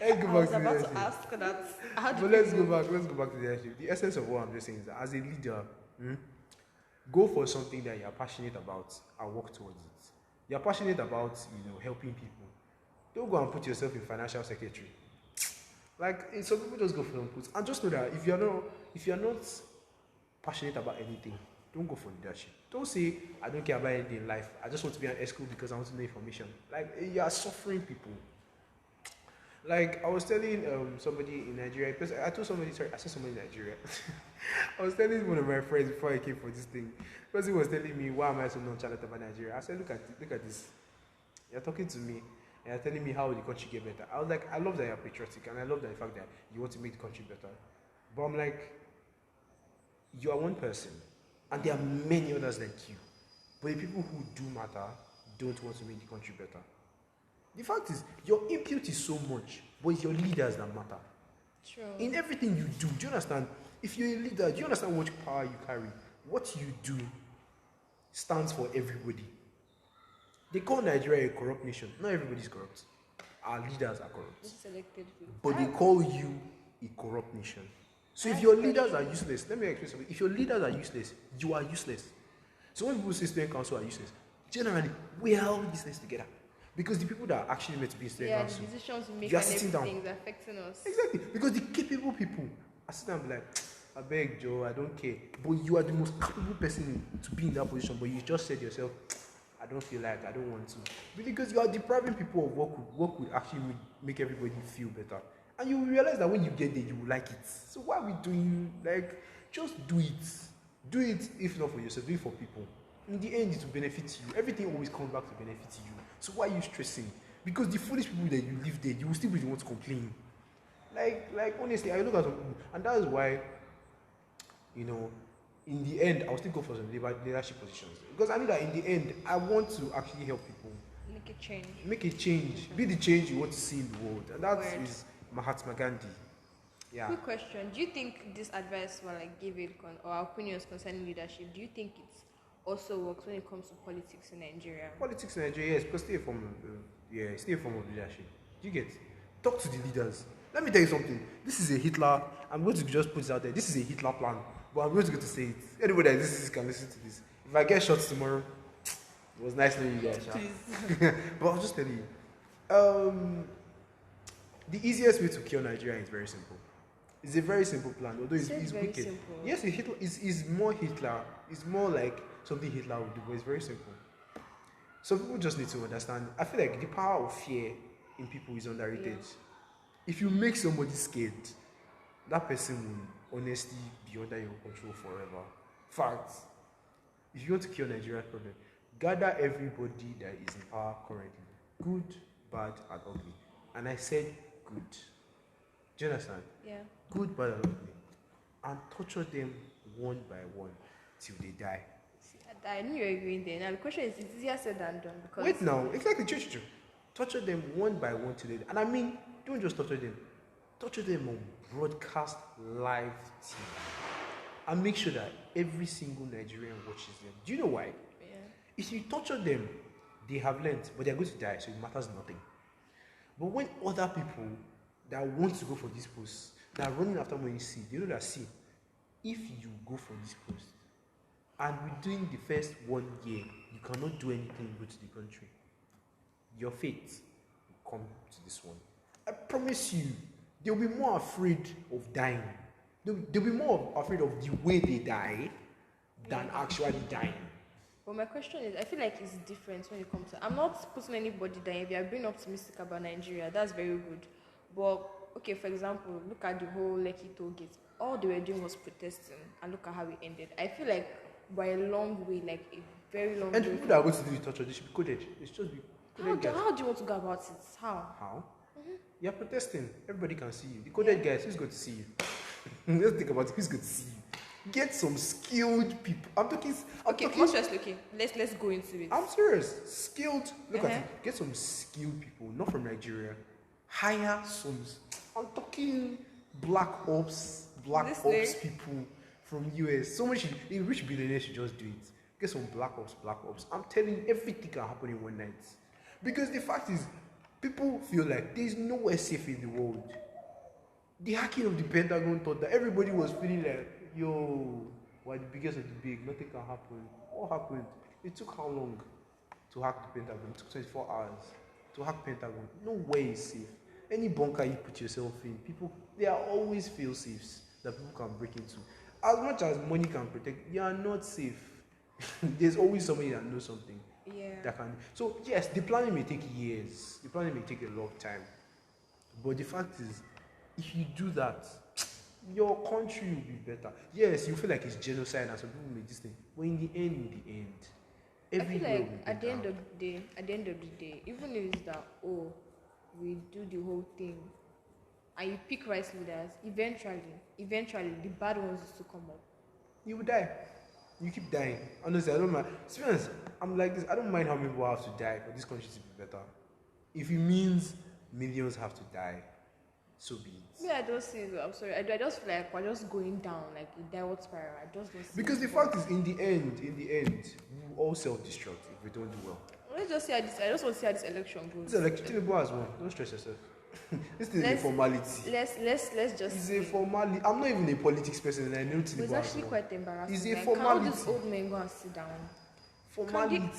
Let's go I back was to about leadership. to ask that. How do But let's go back to leadership. The essence of what I'm just saying is that as a leader, go for something that you're passionate about and work towards it. You're passionate about, helping people. Don't go and put yourself in financial secretary. Like, some people just go for them puts. And just know that if you're not passionate about anything, don't go for leadership. Don't say, "I don't care about anything in life. I just want to be an escort because I want to know information." Like, you are suffering people. Like, I was telling somebody in Nigeria, because I said somebody in Nigeria. I was telling one of my friends before I came for this thing. Because he was telling me, why am I so nonchalant about Nigeria? I said, look at this. You're talking to me, and you're telling me how the country get better. I was like, I love that you're patriotic, and I love that the fact that you want to make the country better. But I'm like, you are one person, and there are many others like you. But the people who do matter don't want to make the country better. The fact is, your input is so much, but it's your leaders that matter. True. In everything you do you understand? If you're a leader, do you understand what power you carry? What you do stands for everybody. They call Nigeria a corrupt nation. Not everybody's corrupt. Our leaders are corrupt. Selected people. But they call you a corrupt nation. So if your leaders are useless, let me explain something. If your leaders are useless, you are useless. So when people say student council are useless, generally, we are all useless together. Because the people that are actually meant to be in student council, the decisions we make you are and sitting everything down. is affecting us. Exactly. Because the capable people are sitting down and be like, "I beg, Joe, I don't care." But you are the most capable person to be in that position, but you just said yourself, "I don't feel like, I don't want to." Because you are depriving people of what would actually make everybody feel better. And you will realize that when you get there, you will like it. So why are we doing, just do it. Do it, if not for yourself, do it for people. In the end, it will benefit you. Everything always comes back to benefit you. So why are you stressing? Because the foolish people that you live there, you will still be the one to complain. Like honestly, I look at some people, and that is why, in the end, I'll still go for some leadership positions. Because I know that in the end, I want to actually help people. Make a change. Make a change. Be the change you want to see in the world. And that Word. is Mahatma Gandhi. Yeah. Quick question: do you think this advice, give it or our opinions concerning leadership, do you think it also works when it comes to politics in Nigeria? Politics in Nigeria, yes, because stay a form of leadership. Do you get? Talk to the leaders. Let me tell you something. This is a Hitler. I'm going to just put it out there. This is a Hitler plan. But I'm going to go to say it. Anybody that listens can listen to this. If I get shot tomorrow, it was nice knowing you guys. Please. But I'll just tell you. The easiest way to kill Nigeria is very simple. It's a very simple plan, although it's very wicked. simple. Yes, it's more Hitler. It's more like something Hitler would do, but it's very simple. So people just need to understand. I feel like the power of fear in people is underrated. Yeah. If you make somebody scared, that person will honestly be under your control forever. Fact. If you want to kill Nigeria's problem, gather everybody that is in power currently. Good, bad, and ugly. And I said good. Do you understand? Yeah. Good, bad, and ugly. And torture them one by one till they die. See, I knew you were agreeing there. Now the question is, it's easier said than done because. Wait now, exactly, true. Torture them one by one till they die. And I mean, don't just torture them. Torture them on broadcast live TV. and make sure that every single Nigerian watches them. Do you know why? Yeah. If you torture them, they have learned, but they're going to die, so it matters nothing. But when other people that want to go for this post, that are running after money, see, they know that, see, if you go for this post, and within the first 1 year, you cannot do anything good to the country, your fate will come to this one. I promise you, they'll be more afraid of dying. They'll be more afraid of the way they die than actually dying. But my question is, I feel like it's different when it comes to. I'm not putting anybody down. If you are being optimistic about Nigeria, that's very good. But okay, for example, look at the whole Lekki toll gate. All they were doing was protesting, and look at how it ended. I feel like by a long way, like a very long way. And the people that are going to do the torture, they should be coded. It should just be coded. How do you want to go about it? How? How? You're protesting. Everybody can see you. The coded guys, who's going to see you? Let's think about it. Who's going to see you? Get some skilled people. I'm talking. More seriously, let's go into it. I'm serious. Skilled. Look at it. Get some skilled people, not from Nigeria. Hire some. I'm talking black ops people from US. So much. The rich billionaires should just do it. Get some black ops. I'm telling you, everything can happen in one night. Because the fact is, people feel like there's nowhere safe in the world. The hacking of the Pentagon thought that everybody was feeling like, yo, we're the biggest of the big, nothing can happen. What happened? It took how long to hack the Pentagon? It took 24 hours to hack Pentagon. No way is safe. Any bunker you put yourself in, there are always fail safes that people can break into. As much as money can protect, you are not safe. There's always somebody that knows something. Yeah. That can. So yes, the planning may take years. The planning may take a long time. But the fact is, if you do that, your country will be better. Yes, you feel like it's genocide and some people make this thing. But in the end, I feel like at the end of the day, even if it's that, we do the whole thing and you pick right leaders, eventually the bad ones will still come up. You will die. You keep dying. Honestly, I don't mind. To be honest, I'm like this. I don't mind how many people have to die for this country to be better. If it means millions have to die, so be it. Yeah, I don't see it. I'm sorry. I just feel like we're just going down like a downward spiral. I just don't see because the fact is, in the end, we will all self-destruct if we don't do well. Let's just see how this. I just want to see how this election goes. This election, Tinubu as well. Don't stress yourself. This is a formality. Let's just. It's a formality. I'm not even a politics person, and I know Tinubu. It's actually quite embarrassing. It's a like, formality. Can all these old men go and sit down? Formality.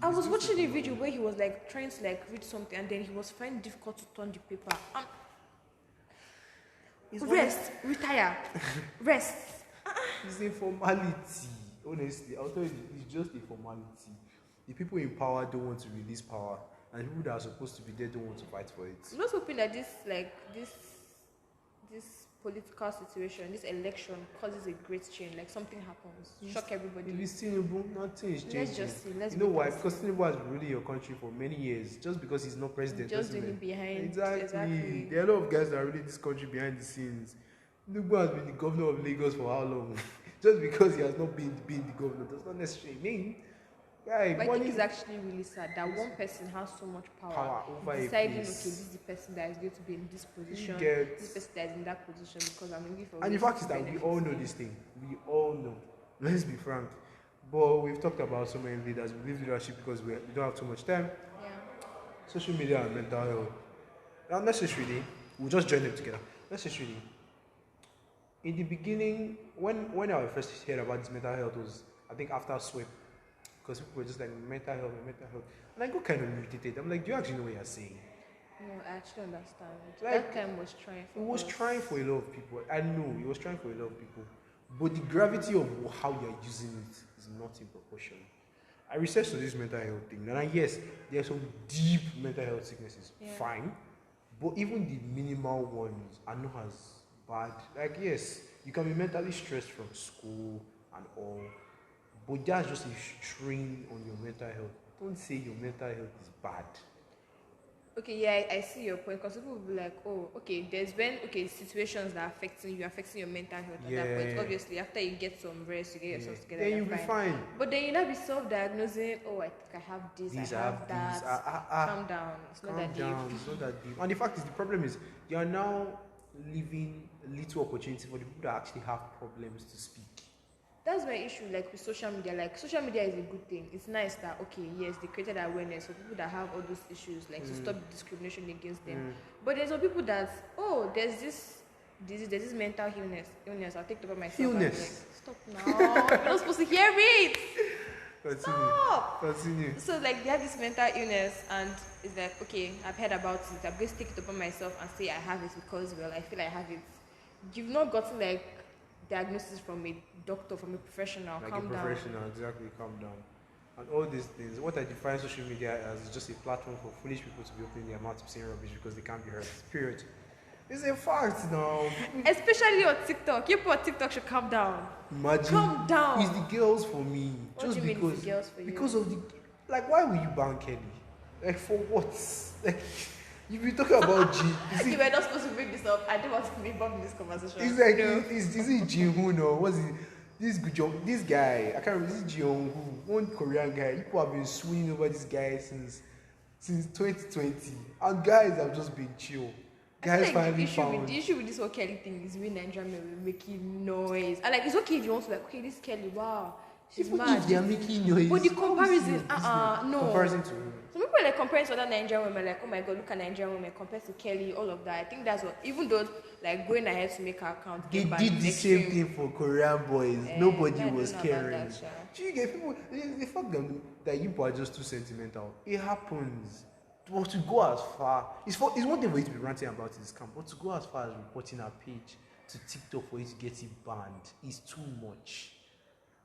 I was watching a video where he was like trying to like read something, and then he was finding it difficult to turn the paper. Rest, retire, rest. It's a formality. Honestly, I'll tell you, it's just a formality. The people in power don't want to release power, and the people that are supposed to be there don't want to fight for it. I'm just hoping that this political situation, this election causes a great change. Like something happens, shock everybody. If it's Tinubu, nothing is changing. Let's just see. You know why? Because Tinubu has been ruling your country for many years. Just because he's not president, just doing it behind. Exactly. There are a lot of guys that are ruling this country behind the scenes. Tinubu has been the governor of Lagos for how long? Just because he has not been the governor does not necessarily mean. Right, but I think it's actually really sad that one person has so much power over deciding, a okay, place. this is the person that is going to be in this position, this person that is in that position because I'm looking for. And the fact is that we all know this thing. We all know. Let's be frank. But we've talked about so many leaders. We leave leadership because we don't have too much time. Yeah. Social media and mental health. Not necessarily. We'll just join them together. Necessarily. In the beginning, when I first heard about this mental health was, I think after SWIP. Because people were just like, mental health. And I got kind of irritated. I'm like, do you actually know what you're saying? No, I actually understand. Like, that time was trying for It was us. trying for a lot of people. I know, it was trying for a lot of people. But the gravity of how you're using it is not in proportion. I researched on this mental health thing. And yes, there are some deep mental health sicknesses. Yeah. Fine. But even the minimal ones are not as bad. Like, yes, you can be mentally stressed from school and all. But that's just a strain on your mental health. Don't say your mental health is bad. Okay, yeah, I see your point. Because people will be like, oh, okay, there's been situations that are affecting your mental health at that point. Obviously, after you get some rest, you get yourself together, then you'll be fine. But then you'll not be self-diagnosing, oh, I think I have this, I have that. Calm down. It's not that deep. And the fact is, the problem is, you are now leaving little opportunity for the people that actually have problems to speak. that's my issue, like with social media. Like social media is a good thing. It's nice that okay, yes, they created awareness for people that have all those issues, like to stop discrimination against them. But there's some people that there's this disease, there's this mental illness. I'll take it over myself. I'm like, Illness. stop now. You're not supposed to hear it. Continue. Stop. Continue. So like they have this mental illness and it's like, okay, I've heard about it. I'm going to take it upon myself and say I have it because well I feel I have it. You've not gotten like diagnosis from a doctor, from a professional. Like calm a professional, down. exactly, calm down. And all these things, what I define social media as is just a platform for foolish people to be opening their mouth to saying rubbish because they can't be heard. Period. It's a fact now. Especially on TikTok. People on TikTok should calm down. Imagine. Calm down. It's the girls for me. What Just do you mean because it's the girls for you? because of the like why will you ban Kelly? Like for what? Like you be talking about G. You were not supposed to bring this up. I don't want to be involved in this conversation. It's like is it Ji-hoon or what's it? This guy, I can't remember, this Ji-hoon, one Korean guy. People have been swinging over this guy since 2020, and guys have just been chill. Guys finally found. The issue with this whole Kelly thing is we Nigerian men will making noise. And like it's okay if you want to like, okay, this Kelly, wow, she's Even mad. if they are making noise. But the comparison, no. Comparison to who? Some people are like comparing to other Nigerian women, like, oh my god, look at Nigerian women compared to Kelly, all of that. I think that's what, even though, like, going ahead to make her account. They did the same thing for Korean boys. Nobody was caring. Do you get people? They fuck them that you are just too sentimental. It happens. But to go as far, it's one thing for you to be ranting about this camp, but to go as far as reporting our page to TikTok for you to get it banned is too much.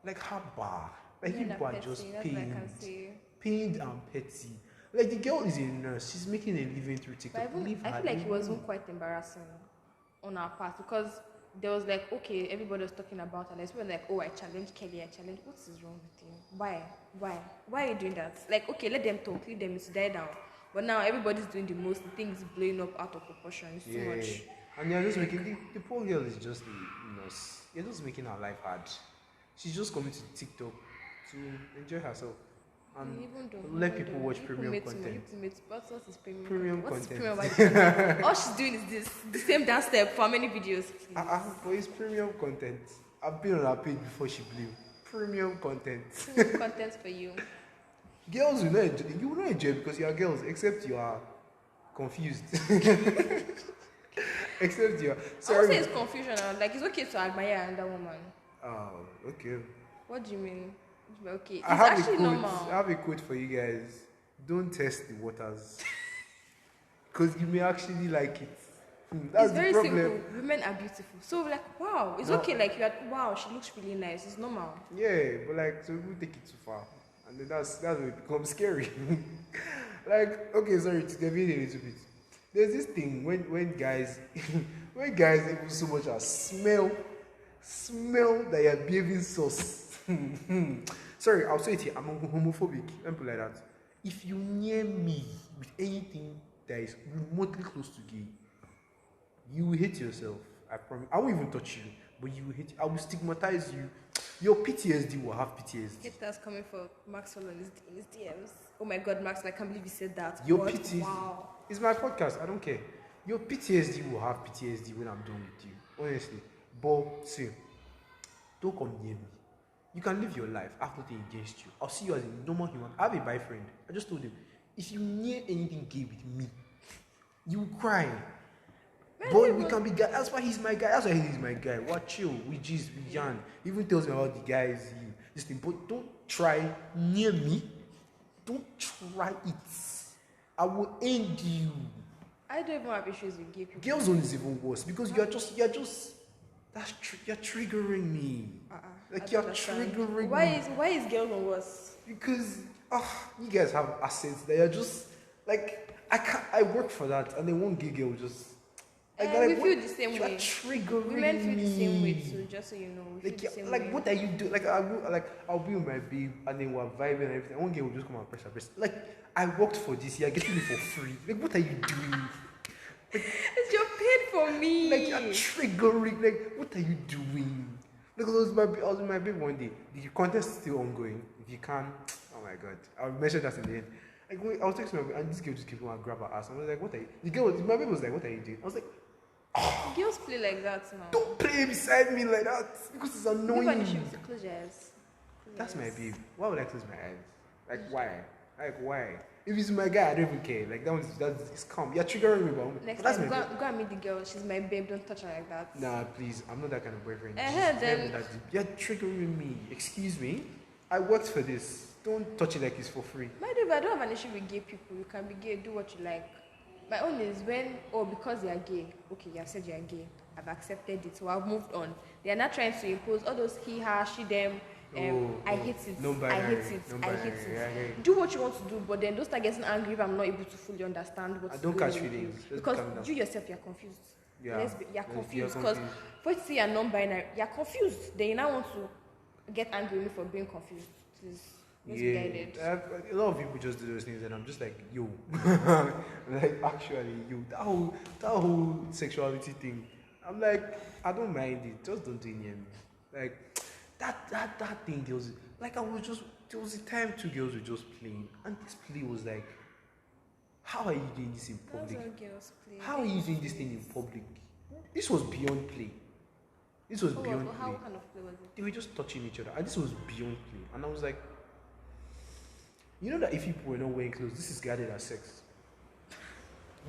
Like how bad? Like people are just pained and petty. Like the girl is a nurse, she's making a living through TikTok. I feel like it was even quite embarrassing on our part because there was like, okay, everybody was talking about her. Like, people were like, oh, I challenged Kelly, what is wrong with you? Why are you doing that? Like, okay, let them talk, leave them to die down. But now everybody's doing the most, the thing is blowing up out of proportion. It's too much. And you're just making the poor girl is just a nurse. You're just making her life hard. She's just coming to TikTok to enjoy herself and let people watch premium content. Premium content. All she's doing is this, the same dance step for how many videos? But it's premium content. I've been on her page before she blew. Premium content. Premium content for you. Girls will not enjoy. You will not enjoy it because you are girls, except you are confused. Except you are. Sorry. I would say it's confusion. Like it's okay to admire another woman. Oh, okay. What do you mean? Okay, it's actually normal. I have a quote for you guys. Don't test the waters. Because you may actually like it. That's it's very the problem. simple. Women are beautiful. So like, wow, it's okay. Like wow, she looks really nice. It's normal. Yeah, but like, so people take it too far. And then that's when it becomes scary. Like, okay, sorry, to deviate a little bit. There's this thing when guys when guys even so much as smell that you're behaving sus. Sorry, I'll say it here. I'm homophobic. Let me put it like that. If you near me with anything that is remotely close to gay, you will hate yourself. I promise. I won't even touch you, but you will hate. I will stigmatize you. Your PTSD will have PTSD. Haters coming for Maxwell in his DMs. Oh my God, Maxwell, I can't believe you said that. Your PTSD. Wow. It's my podcast. I don't care. Your PTSD will have PTSD when I'm done with you. Honestly. But see, don't come near me. You can live your life. I have nothing against you. I'll see you as a normal human. I have a boyfriend. I just told him, if you near anything gay with me, you will cry. But we can be guys. That's why he's my guy. That's why he's my guy. What chill? We just we yarn. He even tells me about the guys. This thing. But don't try near me. Don't try it. I will end you. I don't even have issues with gay people. Girls zone is even worse because you're just you're triggering me. Like you're triggering me. Why is girl zone worse? Because you guys have assets that you're just like I work for that, and then one gay girl just. We feel the same way. Triggering Women feel the same way me. too, just so you know. We feel the same way. What are you doing? I'll be with my babe and then we're vibing and everything. One girl will just come and press her breast. Like, I worked for this, you're getting it for free. Like, what are you doing? Like, you're paid for me. Like, you're triggering. Like, what are you doing? Like, I was with my babe one day. The contest is still ongoing. If you can, oh my God. I'll mention that in the end. Like, I was texting my babe and this girl just came and grab her ass. And I was like, what are you? My babe was like, what are you doing? I was like, Girls play like that now. Don't play beside me like that because it's Give her the annoying. shoes. Close your eyes. Close That's your my eyes. babe. Why would I close my eyes? Like why? Like why? If it's my guy, I don't even care. Like it's calm. You're triggering me, but Next that's time, my go, babe. go and meet the girl. She's my babe. Don't touch her like that. Nah, please. I'm not that kind of boyfriend. Then You're triggering me. Excuse me. I worked for this. Don't touch it like it's for free. my dude, I don't have an issue with gay people. You can be gay, do what you like. My own is when, because they are gay. Okay, you have said you are gay. I've accepted it, so I've moved on. They are not trying to impose all those he, her, she, them. I hate it. I hate it. I hate it. Do what you want to do, but then don't start getting angry if I'm not able to fully understand what's don't going catch on with feelings. you. Just Because calm down. you yourself, you're confused. Yeah. You're You're confused. Because first you are non-binary, you're confused. Then you now want to get angry with me for being confused. Please, misguided. A lot of people just do those things, and I'm just like, yo, like actually, yo, that whole sexuality thing. I'm like, I don't mind it. Just don't do it near me. Like that thing. There was there was a time two girls were just playing, and this play was like, how are you doing this in That's public? how girls play. How are you doing this thing in public? This was beyond play. This was beyond How play. kind of play was it? They were just touching each other, and this was beyond play. And I was like, you know that if people were not wearing clothes, this is guarded as sex.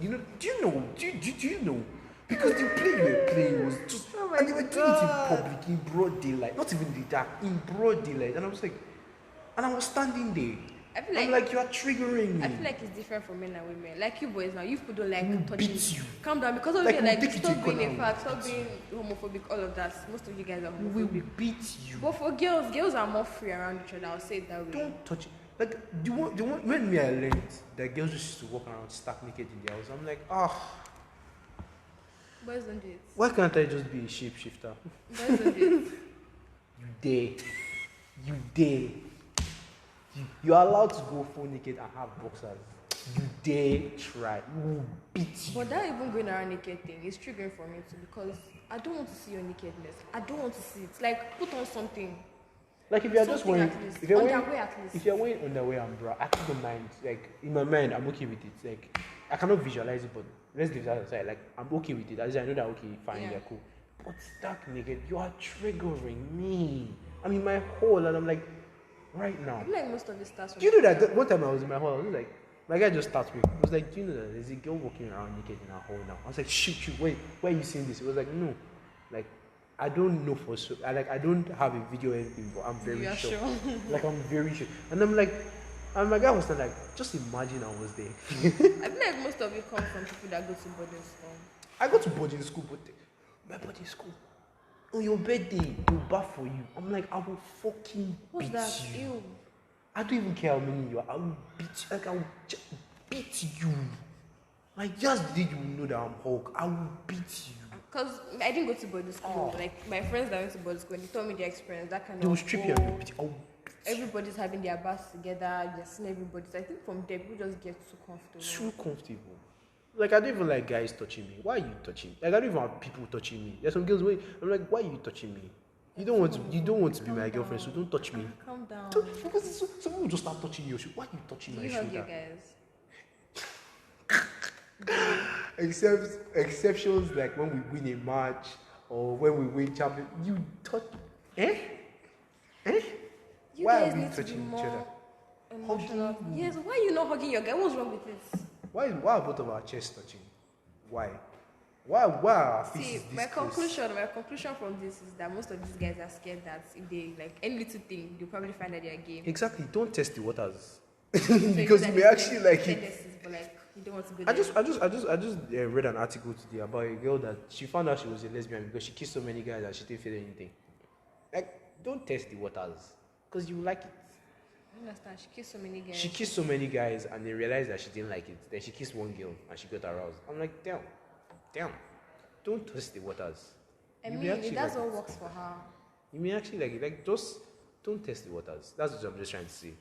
You know? Do you know? Do you know? Because the play you were playing was just, and they were doing it in public, in broad daylight, not even the dark, in broad daylight. And I was like, and I was standing there. I feel I'm like, you are triggering me. I feel like it's different for men and women. Like you boys now, you people don't like We'll touching. beat you. Calm down, because of Like, you, we'll like take you to stop a being corner a and fact, we'll stop being homophobic. All of that. Most of you guys are We will homophobic. beat you. But for girls are more free around each other. I'll say it that way. Don't touch it. Like, when me I learned that girls used to walk around stark naked in their house, I'm like, Boys don't do it. why can't I just be a shapeshifter? Boys don't do it. You dare. You dare. You're allowed to go full naked and have boxers. You dare try. We will beat you. But that even going around naked thing is triggering for me too, because I don't want to see your nakedness. I don't want to see it. Like, put on something. Like if you're just Something wearing, at least. if you're Underwear wearing, at least. if you're wearing underwear and bra, I actually don't mind. Like in my mind, I'm okay with it. Like I cannot visualize it, but let's leave that aside. Like I'm okay with it. As I know that okay, fine, Yeah. you're cool. But stark naked, you are triggering me. I'm in my hole and I'm like, right now. I feel like most of it starts from. Do you know that one time I was in my hall, I was like, my guy just starts me. He was like, do you know that there's a girl walking around naked in our hall now? I was like, shoot, wait, where are you seeing this? He was like, no, like I don't know for sure. I don't have a video or anything, but I'm very sure. Like I'm very sure. And I'm like, and my guy was like, just imagine I was there. I feel like most of it comes from people that go to boarding school. I go to boarding school, but my boarding school, on your birthday, they'll bath for you. I'm like, I will fucking What's beat that? you. Ew. I don't even care how many you are. I will beat you. Like I will beat you. Like just did you know that I'm Hulk? I will beat you. Because I didn't go to boarding school. Like my friends that went to boarding school, they told me their experience. That kind They will of. strip you and you'll beat you. I will beat you. Everybody's having their baths together. You're seeing everybody. So I think from there, people just get too comfortable. Too comfortable. Like I don't even like guys touching me. Why are you touching me? Like I don't even have people touching me. There's some girls wait. I'm like, why are you touching me? You don't want to be my girlfriend, so don't touch me. Calm down. Because some people just start touching your shoulder. Why are you touching Do my you hug your shoulder? guys? Exceptions like when we win a match or when we win champion. You touch Eh? You Why guys are we need to be touching each more other? emotional. Yes, why are you not hugging your guy? What's wrong with this? Why are both of our chests touching? Why are our See, faces this my close? conclusion from this is that most of these guys are scared that if they like any little thing, they'll probably find that they're gay. Exactly. Don't test the waters. So Because you may actually like it. tendencies, but like you don't want to go I there. just read an article today about a girl that she found out she was a lesbian because she kissed so many guys that she didn't feel anything. Like, don't test the waters because you like it. I understand. She kissed so many guys. She kissed so many guys and they realized that she didn't like it. Then she kissed one girl and she got aroused. I'm like, damn. Don't test the waters. I You mean, may actually that's like what it. works for her. You may actually like it. Like, just don't test the waters. That's what I'm just trying to say.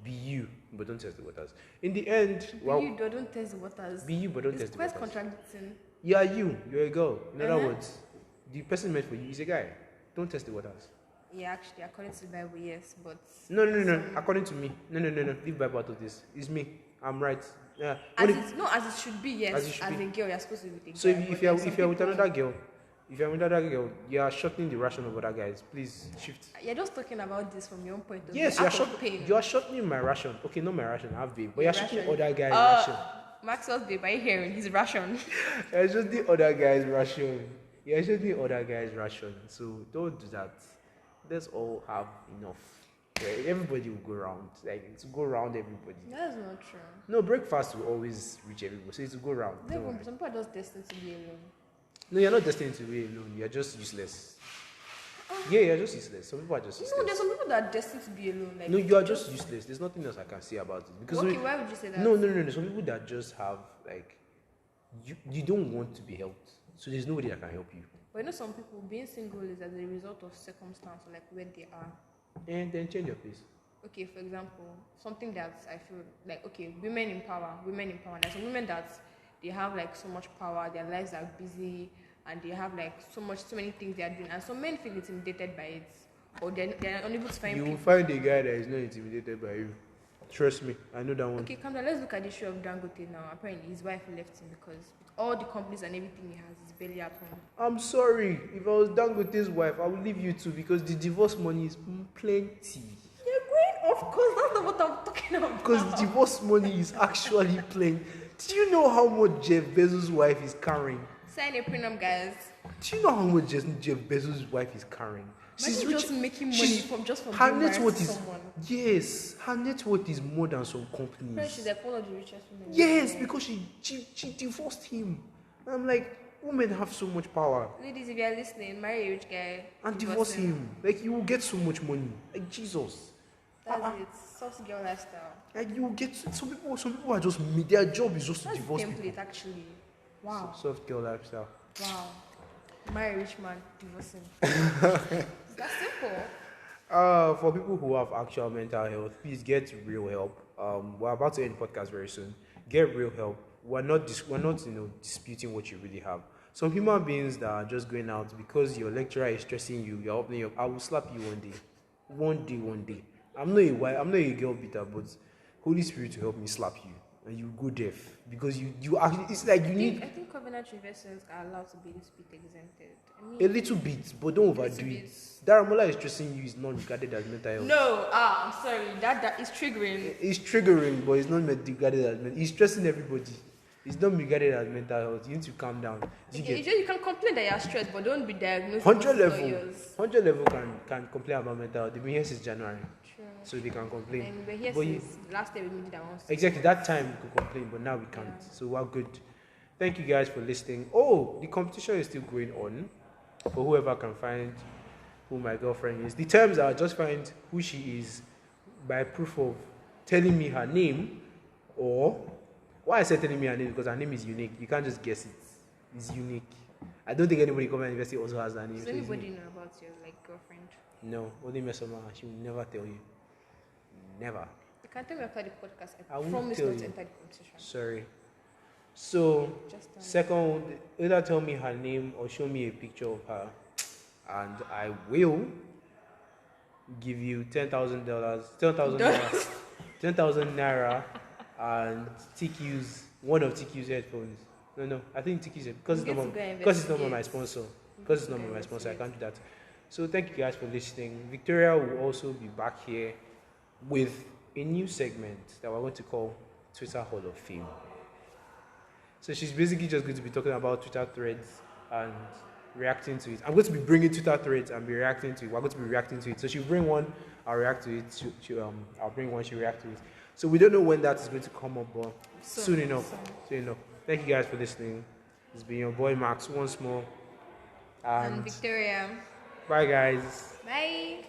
Be you, but don't test the waters. In the end, Don't test the waters. be you, but don't It's test the quite waters. contradicting. Yeah, you're a girl. In other Uh-huh. words, the person meant for you is a guy. Don't test the waters. Yeah, actually, according to the Bible, yes, but No. According to me, no. Leave Bible out of this. It's me. I'm right. Yeah. As it should be, yes. As it should As be. a girl, you're supposed to be with a So guy. if but you're then some if you're with people- another girl, you are shortening the ration of other guys. Please shift. You're just talking about this from your own point of Yes, view. Out of pain. you are shortening my ration. Okay, not my ration, I have babe, but Your you're shortening ration. other guys' ration. Maxwell's babe, are you hearing? His ration. You're shortening other guys' ration. You're shortening other guys' ration. So don't do that. Let's all have enough. Right? Everybody will go round. Like it's go round everybody. That's not true. No, breakfast will always reach everybody. So it's go round. Don't worry. Some people are just destined to be alone. No, you're not destined to be alone. You're just useless. Yeah, you're just useless. Some people are just useless. No, there's some people that are destined to be alone. Like, No, you are just useless. There's nothing else I can say about it. Because okay, why would you say that? no. Some people that just have like you don't want to be helped. So there's nobody that can help you. But you know, some people being single is as a result of circumstance, or like where they are. And then change your place. Okay, for example, something that I feel like, okay, women in power. There's some women that they have like so much power, their lives are busy, and they have like so many things they are doing, and some men feel intimidated by it, or they're unable to find You will people. find a guy that is not intimidated by you. Trust me, I know that one. Okay, come down. Let's look at the issue of Dangote now. Apparently, his wife left him because with all the companies and everything he has, he's barely at home. I'm sorry. If I was Dangote's wife, I would leave you too because the divorce money is plenty. You're going, of course, that's not what I'm talking about. Because the divorce money is actually plenty. Do you know how much Jeff Bezos' wife is carrying? Sign a prenup, guys. Do you know how much Jeff Bezos' wife is carrying? Imagine just making money from her being net married worth to is someone. yes, her net worth is more than some Apparently, companies. she's like one of the richest women. Yes, because she divorced him. I'm like, women have so much power. Ladies, if you're listening, marry a rich guy And divorce him. Like you will get so much money. Like Jesus. That's it. Soft girl lifestyle. Like you will get some people are just their job is just to That's the divorce template, people. actually. Wow. Soft girl lifestyle. Wow. Marry a rich man, divorce him. That's simple. For people who have actual mental health, please get real help. We're about to end the podcast very soon. Get real help. We're not disputing what you really have. Some human beings that are just going out because your lecturer is stressing you, you're opening up. I will slap you one day. I'm not a girl beater, but Holy Spirit will help me slap you, and you go deaf because you actually. It's like you need I think covenant reversals are allowed to be a little bit exempted. a little bit, but don't overdo it. Daramola is stressing you is not regarded as mental health. No, I'm sorry. That is triggering. It's triggering, but it's not regarded as mental. He's stressing everybody. It's not regarded as mental health. You need to calm down. You can complain that you're stressed, but don't be diagnosed. 100 level can complain about mental health. They've been here since January, True. so they can complain. And we're here But since last year we did that once. Exactly, that time we could complain, but now we can't. Yeah. So we're good. Thank you guys for listening. Oh, the competition is still going on for whoever can find who my girlfriend is. The terms are just find who she is by proof of telling me her name, or why I said telling me her name because her name is unique. You can't just guess it. It's unique. I don't think anybody coming to university also has that name. Does so it's anybody unique. know about your girlfriend? No, only Mesoma. She will never tell you. Never. You can tell me after the podcast. I won't promise tell not you. to enter the competition. Sorry. So, Just second, either tell me her name or show me a picture of her, and I will give you $10,000, $10,000, 10,000 naira, and TQ's one of TQ's headphones. No, I think TQ's because it's not my sponsor. Because it's not my sponsor, I can't do that. So thank you guys for listening. Victoria will also be back here with a new segment that we're going to call Twitter Hall of Fame. So she's basically just going to be talking about Twitter threads and reacting to it. I'm going to be bringing Twitter threads and be reacting to it. We're going to be reacting to it. So she'll bring one, I'll react to it. I'll bring one, she'll react to it. So we don't know when that is going to come up, but soon enough. Thank you guys for listening. It's been your boy Max once more. And Victoria. Bye guys. Bye.